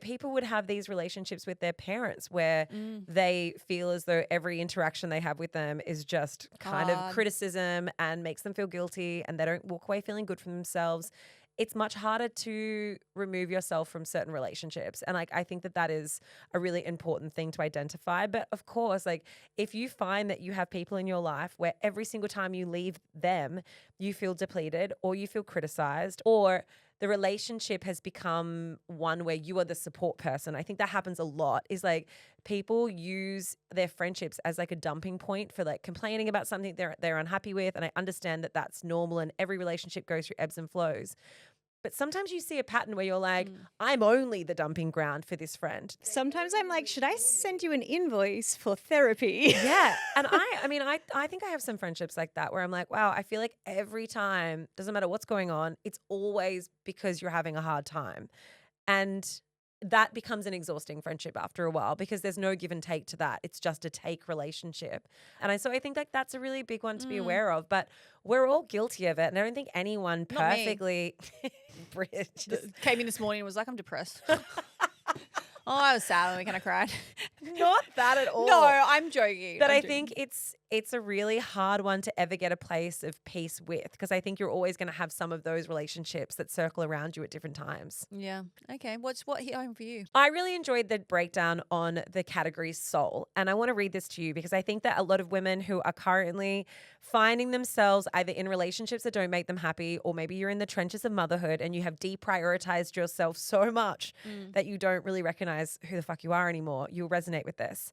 people would have these relationships with their parents where they feel as though every interaction they have with them is just kind of criticism and makes them feel guilty, and they don't walk away feeling good for themselves. It's much harder to remove yourself from certain relationships. And I think that is a really important thing to identify. But of course, if you find that you have people in your life where every single time you leave them, you feel depleted or you feel criticized, or the relationship has become one where you are the support person. I think that happens a lot, is people use their friendships as a dumping point for complaining about something they're unhappy with. And I understand that that's normal and every relationship goes through ebbs and flows. But sometimes you see a pattern where you're like, I'm only the dumping ground for this friend. Sometimes I'm like, should I send you an invoice for therapy? Yeah. And I think I have some friendships like that where I'm like, wow, I feel like every time, doesn't matter what's going on, it's always because you're having a hard time. And that becomes an exhausting friendship after a while because there's no give and take to that. It's just a take relationship. And so I think that's a really big one to be aware of, but we're all guilty of it. And I don't think anyone perfectly Britt just came in this morning and was like, I'm depressed. Oh, I was sad and I cried. Not that at all. No, I'm joking. But I think it's a really hard one to ever get a place of peace with, because I think you're always going to have some of those relationships that circle around you at different times. Yeah. Okay. What hit home for you? I really enjoyed the breakdown on the category soul. And I want to read this to you because I think that a lot of women who are currently finding themselves either in relationships that don't make them happy, or maybe you're in the trenches of motherhood and you have deprioritized yourself so much that you don't really recognize who the fuck you are anymore, you'll resonate with this.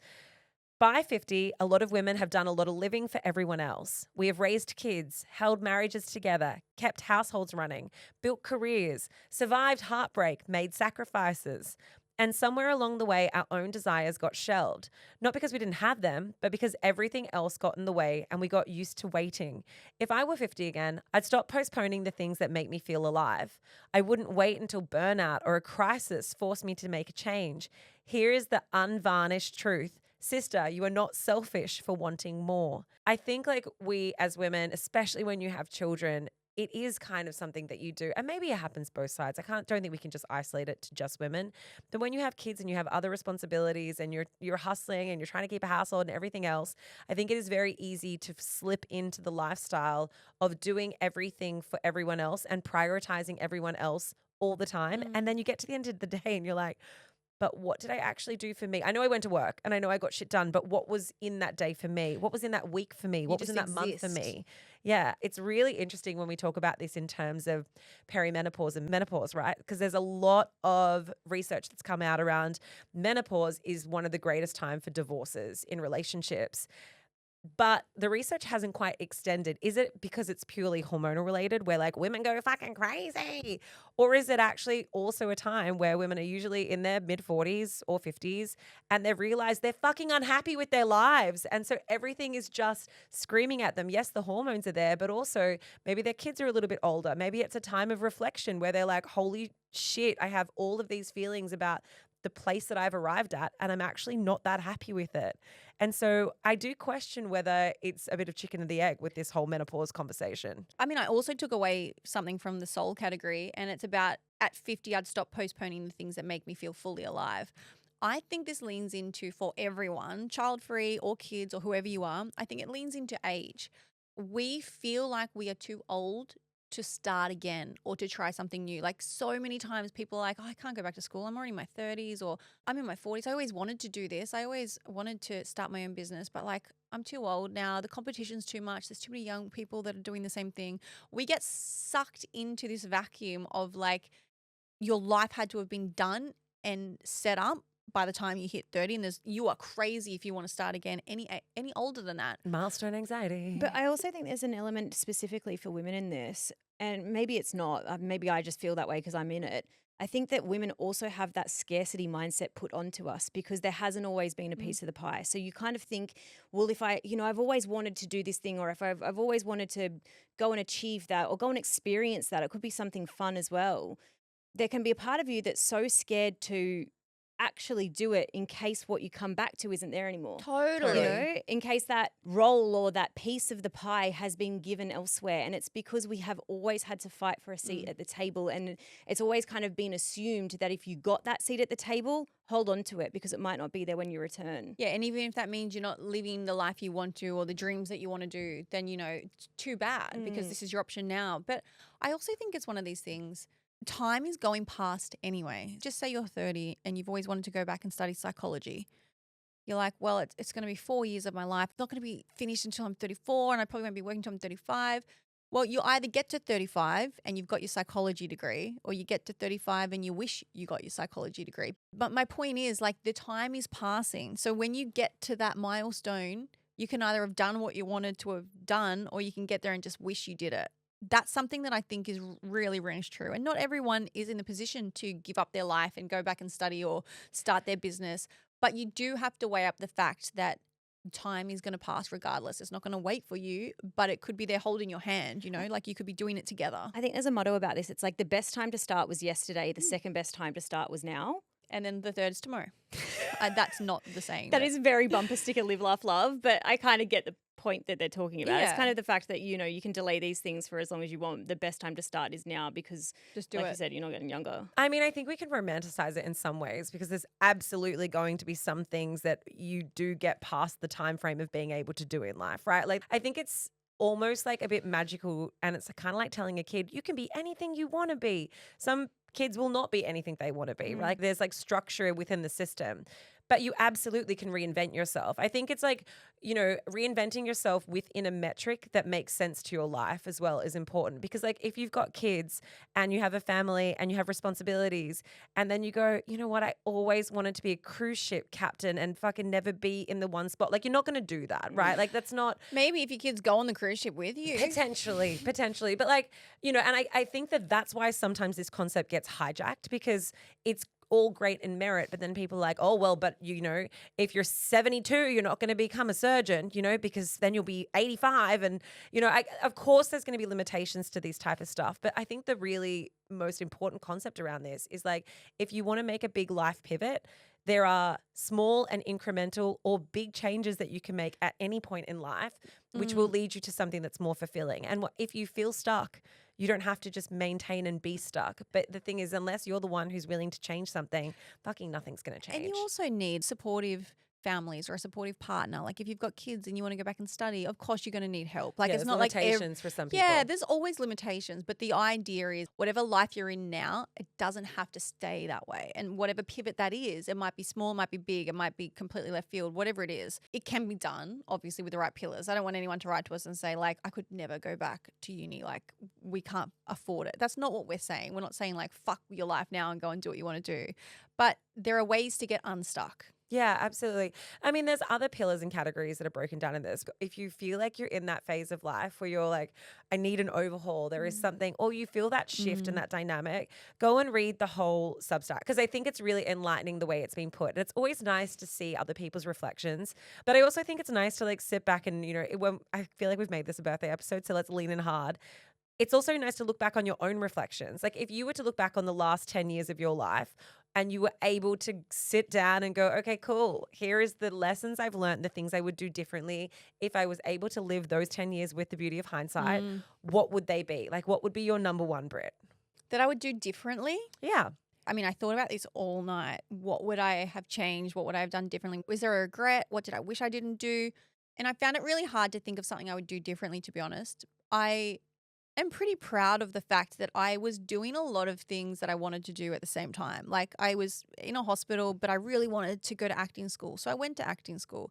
By 50, a lot of women have done a lot of living for everyone else. We have raised kids, held marriages together, kept households running, built careers, survived heartbreak, made sacrifices. And somewhere along the way, our own desires got shelved. Not because we didn't have them, but because everything else got in the way and we got used to waiting. If I were 50 again, I'd stop postponing the things that make me feel alive. I wouldn't wait until burnout or a crisis forced me to make a change. Here is the unvarnished truth. Sister, you are not selfish for wanting more. I think we as women, especially when you have children, it is kind of something that you do. And maybe it happens both sides. Don't think we can just isolate it to just women. But when you have kids and you have other responsibilities and you're hustling and you're trying to keep a household and everything else, I think it is very easy to slip into the lifestyle of doing everything for everyone else and prioritizing everyone else all the time. And then you get to the end of the day and you're like, but what did I actually do for me? I know I went to work and I know I got shit done, but what was in that day for me? What was in that week for me? What was in that month for me? Yeah, it's really interesting when we talk about this in terms of perimenopause and menopause, right? Because there's a lot of research that's come out around menopause is one of the greatest time for divorces in relationships. But the research hasn't quite extended. Is it because it's purely hormonal related where women go fucking crazy? Or is it actually also a time where women are usually in their mid 40s or 50s and they've realized they're fucking unhappy with their lives. And so everything is just screaming at them. Yes, the hormones are there, but also maybe their kids are a little bit older. Maybe it's a time of reflection where they're like, holy shit, I have all of these feelings about the place that I've arrived at, and I'm actually not that happy with it. And so I do question whether it's a bit of chicken and the egg with this whole menopause conversation. I mean, I also took away something from the soul category, and it's about at 50, I'd stop postponing the things that make me feel fully alive. I think this leans into, for everyone, child-free or kids or whoever you are, I think it leans into age. We feel like we are too old to start again or to try something new. Like so many times people are like, oh, I can't go back to school. I'm already in my 30s or I'm in my 40s. I always wanted to do this. I always wanted to start my own business, but like I'm too old now. The competition's too much. There's too many young people that are doing the same thing. We get sucked into this vacuum of like your life had to have been done and set up by the time you hit 30, and you are crazy if you want to start again any older than that. Milestone anxiety. But I also think there's an element specifically for women in this, and maybe it's not. Maybe I just feel that way because I'm in it. I think that women also have that scarcity mindset put onto us because there hasn't always been a piece of the pie. So you kind of think, well, if I've always wanted to do this thing, or if I've always wanted to go and achieve that or go and experience that, it could be something fun as well. There can be a part of you that's so scared to actually do it in case what you come back to isn't there anymore. Totally. You know, in case that role or that piece of the pie has been given elsewhere. And it's because we have always had to fight for a seat at the table. And it's always kind of been assumed that if you got that seat at the table, hold on to it because it might not be there when you return. Yeah, and even if that means you're not living the life you want to or the dreams that you want to do, then, it's too bad because this is your option now. But I also think it's one of these things. Time is going past anyway. Just say you're 30 and you've always wanted to go back and study psychology. You're like, well, it's going to be 4 years of my life. It's not going to be finished until I'm 34 and I probably won't be working until I'm 35. Well, you either get to 35 and you've got your psychology degree, or you get to 35 and you wish you got your psychology degree. But my point is, like, the time is passing. So when you get to that milestone, you can either have done what you wanted to have done, or you can get there and just wish you did it. That's something that I think is really rings true. And not everyone is in the position to give up their life and go back and study or start their business. But you do have to weigh up the fact that time is going to pass regardless. It's not going to wait for you, but it could be there holding your hand, like you could be doing it together. I think there's a motto about this. It's like the best time to start was yesterday. The second best time to start was now. And then the third is tomorrow. That's not the saying. That is very bumper sticker, live, laugh, love. But I kind of get the point that they're talking about. Yeah. It's kind of the fact that, you can delay these things for as long as you want. The best time to start is now because, just do like it. you said, you're not getting younger. I mean, I think we can romanticize it in some ways because there's absolutely going to be some things that you do get past the time frame of being able to do in life, right? Like, I think it's almost like a bit magical, and it's kind of like telling a kid, you can be anything you want to be. Some kids will not be anything they want to be, right? Like, there's like structure within the system. But you absolutely can reinvent yourself. I think it's like, reinventing yourself within a metric that makes sense to your life as well is important. Because like if you've got kids and you have a family and you have responsibilities and then you go, you know what, I always wanted to be a cruise ship captain and fucking never be in the one spot. Like you're not going to do that, right? Like that's not. Maybe if your kids go on the cruise ship with you. Potentially. But like, and I think that that's why sometimes this concept gets hijacked because it's all great in merit, but then people are like, oh, well, but if you're 72, you're not going to become a surgeon, because then you'll be 85. And, of course there's going to be limitations to this type of stuff. But I think the really most important concept around this is like, if you want to make a big life pivot, there are small and incremental or big changes that you can make at any point in life, which will lead you to something that's more fulfilling. And if you feel stuck, you don't have to just maintain and be stuck. But the thing is, unless you're the one who's willing to change something, fucking nothing's going to change. And you also need supportive families or a supportive partner. Like if you've got kids and you want to go back and study, of course you're going to need help. Like it's not like limitations for some people. Yeah, there's always limitations, but the idea is whatever life you're in now, it doesn't have to stay that way. And whatever pivot that is, it might be small, it might be big, it might be completely left field, whatever it is, it can be done obviously with the right pillars. I don't want anyone to write to us and say like, I could never go back to uni, like we can't afford it. That's not what we're saying. We're not saying like fuck your life now and go and do what you want to do. But there are ways to get unstuck. Yeah, absolutely. I mean, there's other pillars and categories that are broken down in this. If you feel like you're in that phase of life where you're like, I need an overhaul, there is something, or you feel that shift and that dynamic, go and read the whole Substack because I think it's really enlightening the way it's been put. And it's always nice to see other people's reflections. But I also think it's nice to like sit back and, I feel like we've made this a birthday episode, so let's lean in hard. It's also nice to look back on your own reflections. Like if you were to look back on the last 10 years of your life, and you were able to sit down and go, okay, cool. Here is the lessons I've learned, the things I would do differently. If I was able to live those 10 years with the beauty of hindsight, what would they be? Like, what would be your number one, Britt? That I would do differently? Yeah. I mean, I thought about this all night. What would I have changed? What would I have done differently? Was there a regret? What did I wish I didn't do? And I found it really hard to think of something I would do differently, to be honest. I am pretty proud of the fact that I was doing a lot of things that I wanted to do at the same time. Like, I was in a hospital, but I really wanted to go to acting school. So I went to acting school.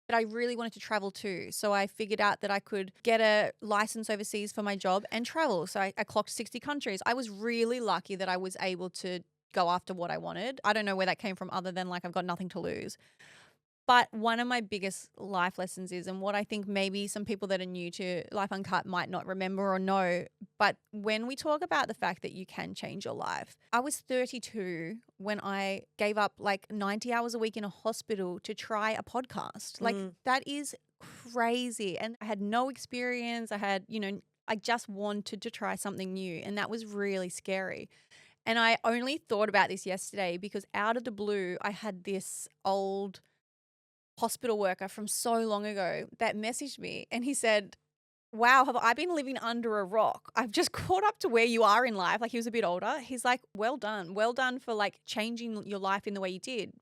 But I really wanted to travel too. So I figured out that I could get a license overseas for my job and travel. So I clocked 60 countries. I was really lucky that I was able to go after what I wanted. I don't know where that came from other than like I've got nothing to lose. But one of my biggest life lessons is, and what I think maybe some people that are new to Life Uncut might not remember or know, but when we talk about the fact that you can change your life, I was 32 when I gave up like 90 hours a week in a hospital to try a podcast. Like that is crazy. And I had no experience. I just wanted to try something new, and that was really scary. And I only thought about this yesterday because out of the blue, I had this old hospital worker from so long ago that messaged me, and he said, wow, have I been living under a rock? I've just caught up to where you are in life. Like, he was a bit older. He's like, well done for like changing your life in the way you did.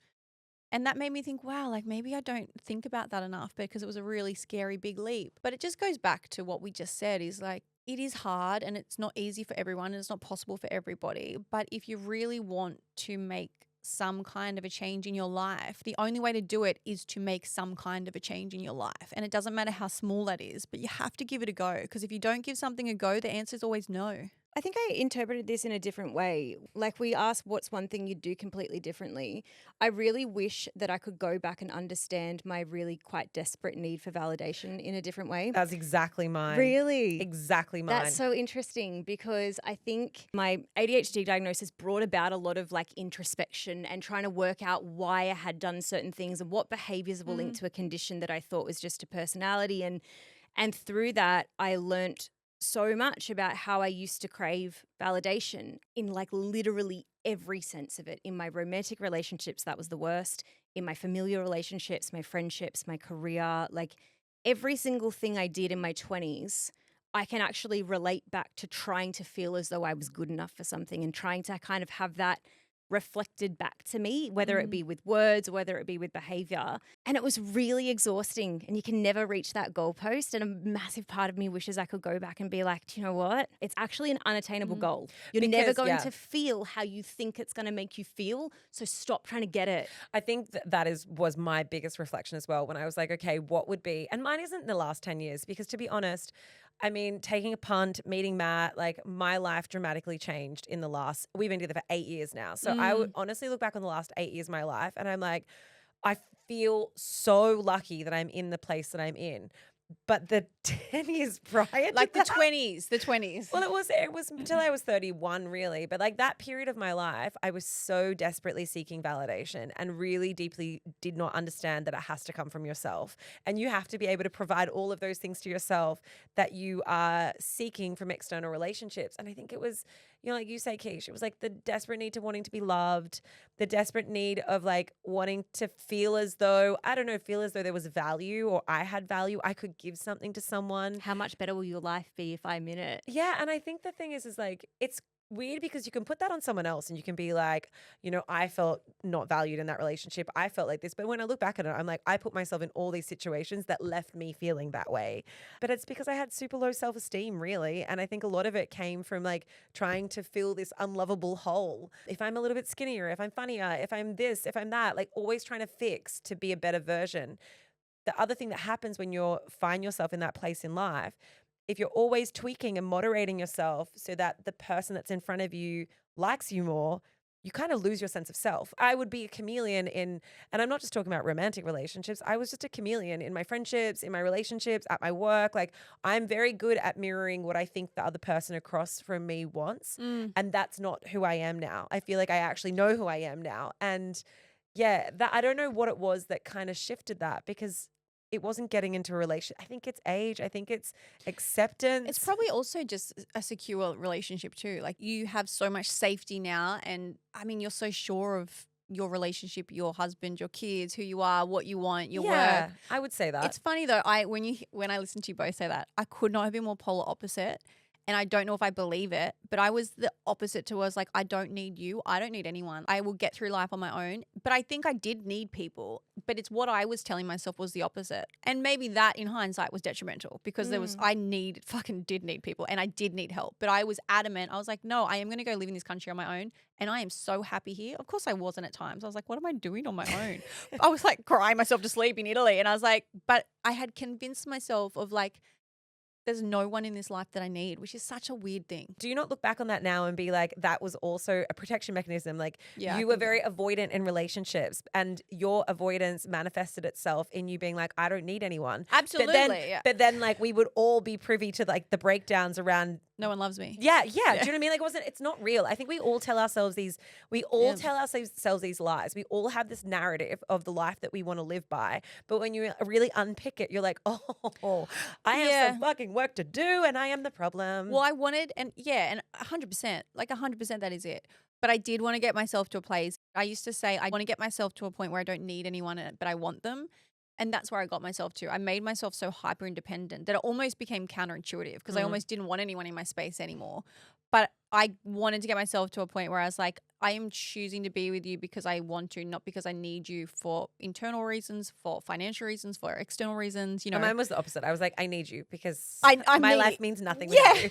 And that made me think, wow, like maybe I don't think about that enough, because it was a really scary big leap. But it just goes back to what we just said, is like, it is hard and it's not easy for everyone and it's not possible for everybody. But if you really want to make some kind of a change in your life, the only way to do it is to make some kind of a change in your life. And it doesn't matter how small that is, but you have to give it a go, because if you don't give something a go, the answer is always no. I think I interpreted this in a different way. Like, we asked what's one thing you'd do completely differently. I really wish that I could go back and understand my really quite desperate need for validation in a different way. That's exactly mine. Really? Exactly mine. That's so interesting, because I think my ADHD diagnosis brought about a lot of like introspection and trying to work out why I had done certain things and what behaviors were linked to a condition that I thought was just a personality. And through that, I learnt so much about how I used to crave validation in like literally every sense of it. In my romantic relationships, that was the worst. In my familial relationships, my friendships, my career, like every single thing I did in my 20s, I can actually relate back to trying to feel as though I was good enough for something and trying to kind of have that reflected back to me, whether it be with words or whether it be with behavior. And it was really exhausting, and you can never reach that goalpost. And a massive part of me wishes I could go back and be like, do you know what? It's actually an unattainable goal. You're never going to feel how you think it's going to make you feel. So stop trying to get it. I think that was my biggest reflection as well, when I was like, okay, what would be, and mine isn't the last 10 years, because to be honest, I mean, taking a punt, meeting Matt, like my life dramatically changed in the last, we've been together for 8 years now. So I would honestly look back on the last 8 years of my life and I'm like, I feel so lucky that I'm in the place that I'm in. But the 10 years prior to like that, the 20s. Well, it was until I was 31 really. But like that period of my life, I was so desperately seeking validation and really deeply did not understand that it has to come from yourself. And you have to be able to provide all of those things to yourself that you are seeking from external relationships. And I think it was, like you say, Keish, it was like the desperate need to wanting to be loved, the desperate need of like wanting to feel as though there was value, or I had value. I could give something to someone. How much better will your life be if I'm in it? Yeah. And I think the thing is like, it's weird because you can put that on someone else and you can be like, I felt not valued in that relationship. I felt like this. But when I look back at it, I'm like, I put myself in all these situations that left me feeling that way. But it's because I had super low self-esteem, really. And I think a lot of it came from like trying to fill this unlovable hole. If I'm a little bit skinnier, if I'm funnier, if I'm this, if I'm that, like always trying to fix to be a better version. The other thing that happens when you find yourself in that place in life, if you're always tweaking and moderating yourself so that the person that's in front of you likes you more, you kind of lose your sense of self. I would be a chameleon and I'm not just talking about romantic relationships. I was just a chameleon in my friendships, in my relationships, at my work. Like I'm very good at mirroring what I think the other person across from me wants. And that's not who I am now. I feel like I actually know who I am now. And yeah, that I don't know what it was that kind of shifted that, because it wasn't getting into a relationship. I think it's age. I think it's acceptance. It's probably also just a secure relationship too. Like you have so much safety now, and I mean, you're so sure of your relationship, your husband, your kids, who you are, what you want, your work. I would say that. It's funny though. When I listen to you both say that, I could not have been more polar opposite. And I don't know if I believe it, but I was the opposite to us. Like, I don't need you. I don't need anyone. I will get through life on my own. But I think I did need people. But it's what I was telling myself was the opposite. And maybe that in hindsight was detrimental because I fucking did need people and I did need help. But I was adamant. I was like, no, I am going to go live in this country on my own. And I am so happy here. Of course I wasn't at times. I was like, what am I doing on my own? I was like crying myself to sleep in Italy. And I was like, but I had convinced myself of like, there's no one in this life that I need, which is such a weird thing. Do you not look back on that now and be like, that was also a protection mechanism? Like you were very avoidant in relationships and your avoidance manifested itself in you being like, I don't need anyone. Absolutely. But then like we would all be privy to like the breakdowns around no one loves me. Yeah. Do you know what I mean? Like it's not real. I think we all tell ourselves these lies. We all have this narrative of the life that we want to live by. But when you really unpick it, you're like, oh, I have some fucking work to do and I am the problem. Well, I wanted, and 100%, like 100% that is it. But I did want to get myself to a place. I used to say, I want to get myself to a point where I don't need anyone, but I want them. And that's where I got myself to. I made myself so hyper independent that it almost became counterintuitive because I almost didn't want anyone in my space anymore. But I wanted to get myself to a point where I was like, I am choosing to be with you because I want to, not because I need you for internal reasons, for financial reasons, for external reasons. You know, mine was the opposite. I was like, I need you because my life means nothing without you.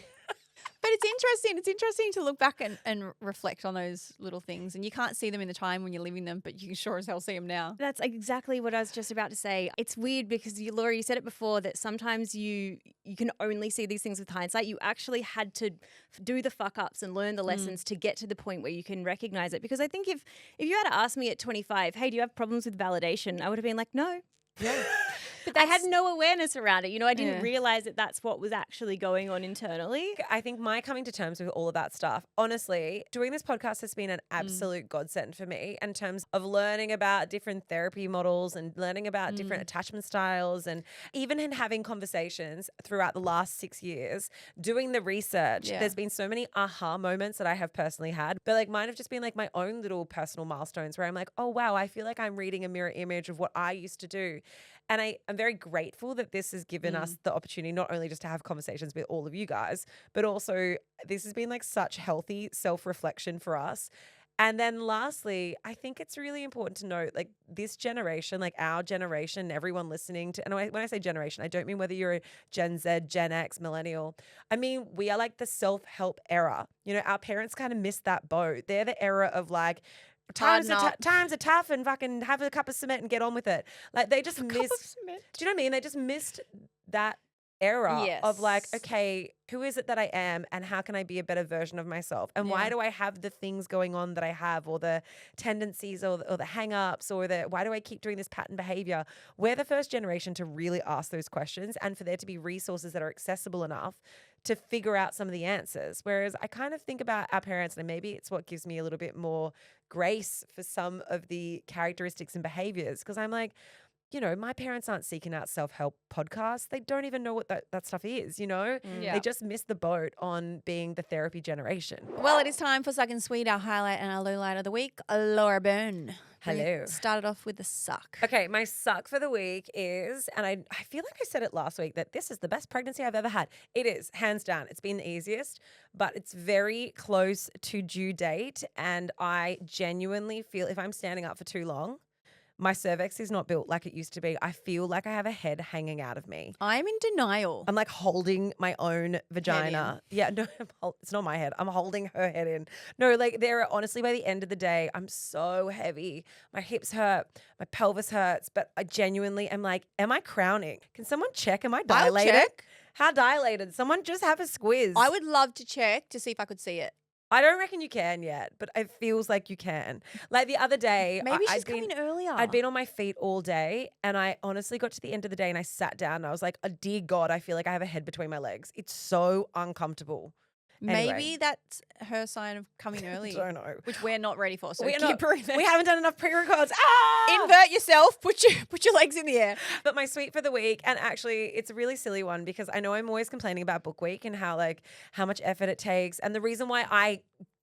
But it's interesting. It's interesting to look back and reflect on those little things. And you can't see them in the time when you're living them, but you can sure as hell see them now. That's exactly what I was just about to say. It's weird because Laura, you said it before that sometimes you can only see these things with hindsight. You actually had to do the fuck ups and learn the lessons to get to the point where you can recognize it. Because I think if you had asked me at 25, hey, do you have problems with validation? I would have been like, no. Yeah. But I had no awareness around it. You know, I didn't realize that that's what was actually going on internally. I think my coming to terms with all of that stuff, honestly, doing this podcast has been an absolute godsend for me in terms of learning about different therapy models and learning about different attachment styles, and even in having conversations throughout the last 6 years, doing the research. There's been so many aha moments that I have personally had, but like mine have just been like my own little personal milestones where I'm like, oh wow, I feel like I'm reading a mirror image of what I used to do. And I'm very grateful that this has given us the opportunity not only just to have conversations with all of you guys, but also this has been like such healthy self-reflection for us. And then lastly, I think it's really important to note like this generation, like our generation, everyone listening to, and when I say generation, I don't mean whether you're a Gen Z, Gen X, millennial. I mean, we are like the self-help era. You know, our parents kind of missed that boat. They're the era of like, times are tough and fucking have a cup of cement and get on with it. Like they just missed. Do you know what I mean? They just missed that era of like, okay, who is it that I am and how can I be a better version of myself? And why do I have the things going on that I have, or the tendencies or the hang-ups, or why do I keep doing this pattern behavior? We're the first generation to really ask those questions and for there to be resources that are accessible enough to figure out some of the answers. Whereas I kind of think about our parents, and maybe it's what gives me a little bit more grace for some of the characteristics and behaviors, because I'm like, you know, my parents aren't seeking out self-help podcasts. They don't even know what that stuff is, you know? They just missed the boat on being the therapy generation. Well, it is time for Suck and Sweet, our highlight and our low light of the week. Laura Byrne. Hello. Started off with the suck. Okay, my suck for the week is, and I feel like I said it last week, that this is the best pregnancy I've ever had. It is, hands down. It's been the easiest, but it's very close to due date. And I genuinely feel if I'm standing up for too long, my cervix is not built like it used to be. I feel like I have a head hanging out of me. I'm in denial. I'm like holding my own vagina. Yeah, no, it's not my head. I'm holding her head in. No, like honestly, by the end of the day, I'm so heavy. My hips hurt. My pelvis hurts. But I genuinely am like, am I crowning? Can someone check? Am I dilated? I'll check. How dilated? Someone just have a squiz. I would love to check to see if I could see it. I don't reckon you can yet, but it feels like you can. Like the other day, maybe she's coming earlier. I'd been on my feet all day, and I honestly got to the end of the day and I sat down and I was like, oh, dear God, I feel like I have a head between my legs. It's so uncomfortable. Maybe Anyway. that's her sign of coming early. Don't know. Which we're not ready for. So We are keep not- her in there. We haven't done enough pre-records. Ah! Invert yourself. Put your legs in the air. But my sweet for the week, and actually it's a really silly one because I know I'm always complaining about book week and how much effort it takes. And the reason why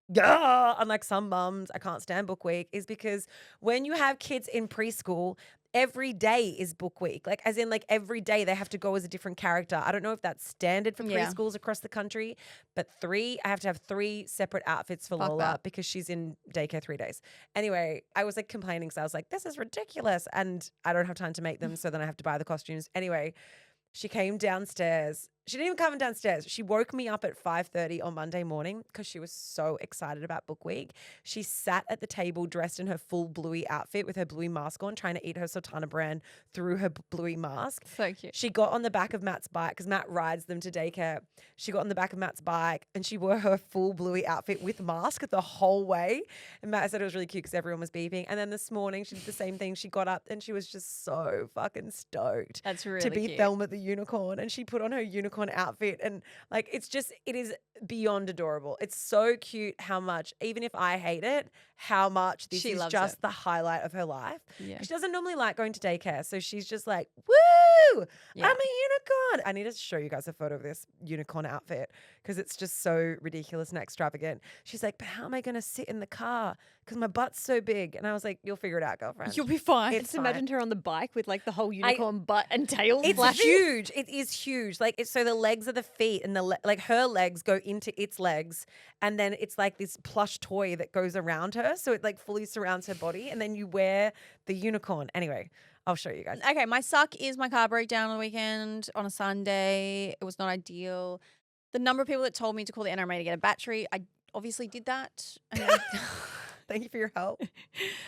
unlike some mums, I can't stand book week is because when you have kids in preschool, every day is book week. Like as in every day they have to go as a different character. I don't know if that's standard for preschools across the country, but I have to have 3 separate outfits for Fuck Lola that. because she's in daycare 3 days. Anyway, I was complaining because I was like, this is ridiculous. And I don't have time to make them. So then I have to buy the costumes. Anyway, she came downstairs. She didn't even come downstairs. She woke me up at 5:30 on Monday morning because she was so excited about book week. She sat at the table dressed in her full bluey outfit with her bluey mask on, trying to eat her sultana brand through her bluey mask. So cute. She got on the back of Matt's bike because Matt rides them to daycare. She got on the back of Matt's bike and she wore her full bluey outfit with mask the whole way. And Matt said it was really cute because everyone was beeping. And then this morning she did the same thing. She got up and she was just so fucking stoked That's really to be cute. Thelma the unicorn. And she put on her unicorn outfit and it is beyond adorable. It's so cute how much, even if I hate it, how much this She is loves just it. the highlight of her life. Yeah. She doesn't normally like going to daycare. So she's just like, woo, Yeah. I'm a unicorn. I need to show you guys a photo of this unicorn outfit because it's just so ridiculous and extravagant. She's like, but how am I going to sit in the car? Because my butt's so big. And I was like, you'll figure it out, girlfriend. You'll be fine. It's Just imagined her on the bike with the whole unicorn butt and tail It's flashing. huge. It is huge. So the legs are the feet and her legs go into its legs. And then it's this plush toy that goes around her. So it fully surrounds her body. And then you wear the unicorn. Anyway, I'll show you guys. Okay, my suck is my car breakdown on the weekend on a Sunday. It was not ideal. The number of people that told me to call the NRMA to get a battery, I obviously did that. And Thank you for your help.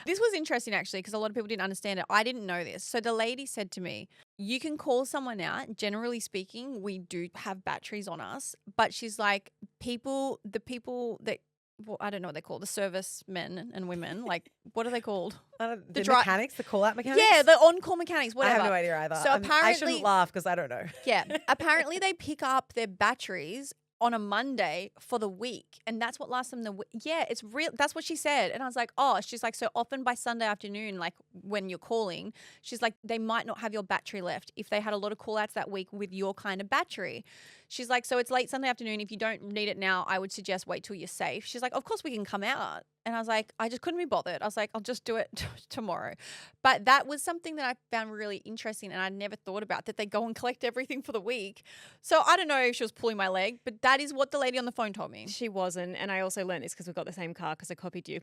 this was interesting actually because a lot of people didn't understand it. I didn't know this. So the lady said to me, you can call someone out. Generally speaking, we do have batteries on us. But she's like, the people that, well, I don't know what they're called, the servicemen and women, what are they called? The dri- mechanics, the call-out mechanics? Yeah, the on-call mechanics, I whatever. have no idea either. So I apparently, shouldn't laugh because I don't know. yeah, apparently they pick up their batteries on a Monday for the week, and that's what lasts them the week. Yeah, it's real. That's what she said, and I was like, oh, she's like, so often by Sunday afternoon, when you're calling, she's like, they might not have your battery left if they had a lot of call-outs that week with your kind of battery. She's like, so it's late Sunday afternoon. If you don't need it now, I would suggest wait till you're safe. She's like, of course we can come out. And I was like, I just couldn't be bothered. I was like, I'll just do it tomorrow. But that was something that I found really interesting and I never thought about, that they go and collect everything for the week. So I don't know if she was pulling my leg, but that is what the lady on the phone told me. She wasn't. And I also learned this because we've got the same car because I copied you.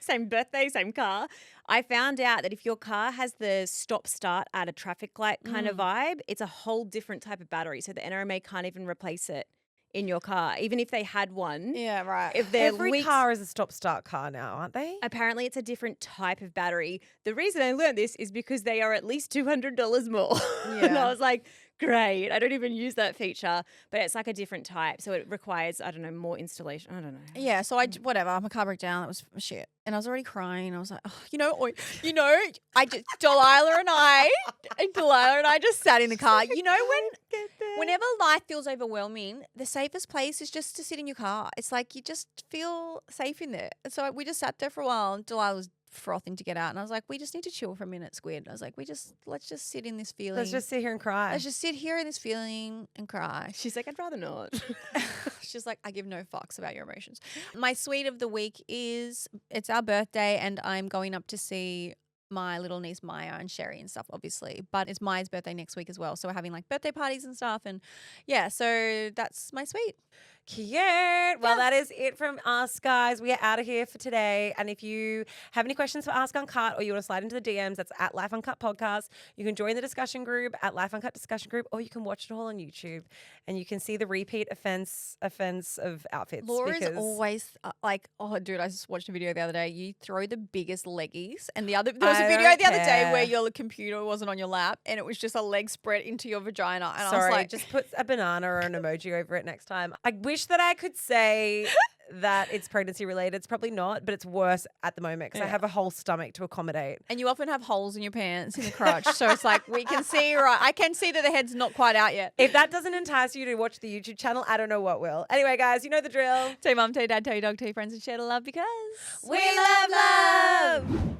Same birthday, same car. I found out that if your car has the stop-start at a traffic light kind of vibe, it's a whole different type of battery. So the NRMA can't even replace it in your car, even if they had one. Yeah, right. If they're Every car is a stop-start car now, aren't they? Apparently, it's a different type of battery. The reason I learned this is because they are at least $200 more. And Yeah. I was like, great. I don't even use that feature, but it's a different type. So it requires, I don't know, more installation. I don't know. Yeah, so whatever, my car broke down. That was shit. And I was already crying. I was like, oh, Delilah and I just sat in the car. Whenever life feels overwhelming, the safest place is just to sit in your car. It's like you just feel safe in there. And so we just sat there for a while and Delilah was frothing to get out. And I was like, we just need to chill for a minute, Squid. I was like, let's just sit in this feeling. Let's just sit here and cry. Let's just sit here in this feeling and cry. She's like, I'd rather not. She's like, I give no fucks about your emotions. My sweet of the week is, it's our birthday and I'm going up to see my little niece Maya and Sherry and stuff, obviously. But it's Maya's birthday next week as well. So we're having birthday parties and stuff. And yeah, so that's my sweet. Cute. Well, that is it from us, guys. We are out of here for today. And if you have any questions for Ask Uncut or you want to slide into the DMs, that's at Life Uncut Podcast. You can join the discussion group at Life Uncut Discussion Group, or you can watch it all on YouTube and you can see the repeat offense of outfits. Laura's always oh, dude, I just watched a video the other day. You throw the biggest leggies. And there was a video the other day where your computer wasn't on your lap and it was just a leg spread into your vagina. And I was like, just put a banana or an emoji over it next time. I wish that I could say that it's pregnancy related. It's probably not, but it's worse at the moment because I have a whole stomach to accommodate. And you often have holes in your pants in the crotch. So it's like we can see, right? I can see that the head's not quite out yet. If that doesn't entice you to watch the YouTube channel, I don't know what will. Anyway, guys, you know the drill. Tell your mum, tell your dad, tell your dog, tell your friends, and share the love because we love love.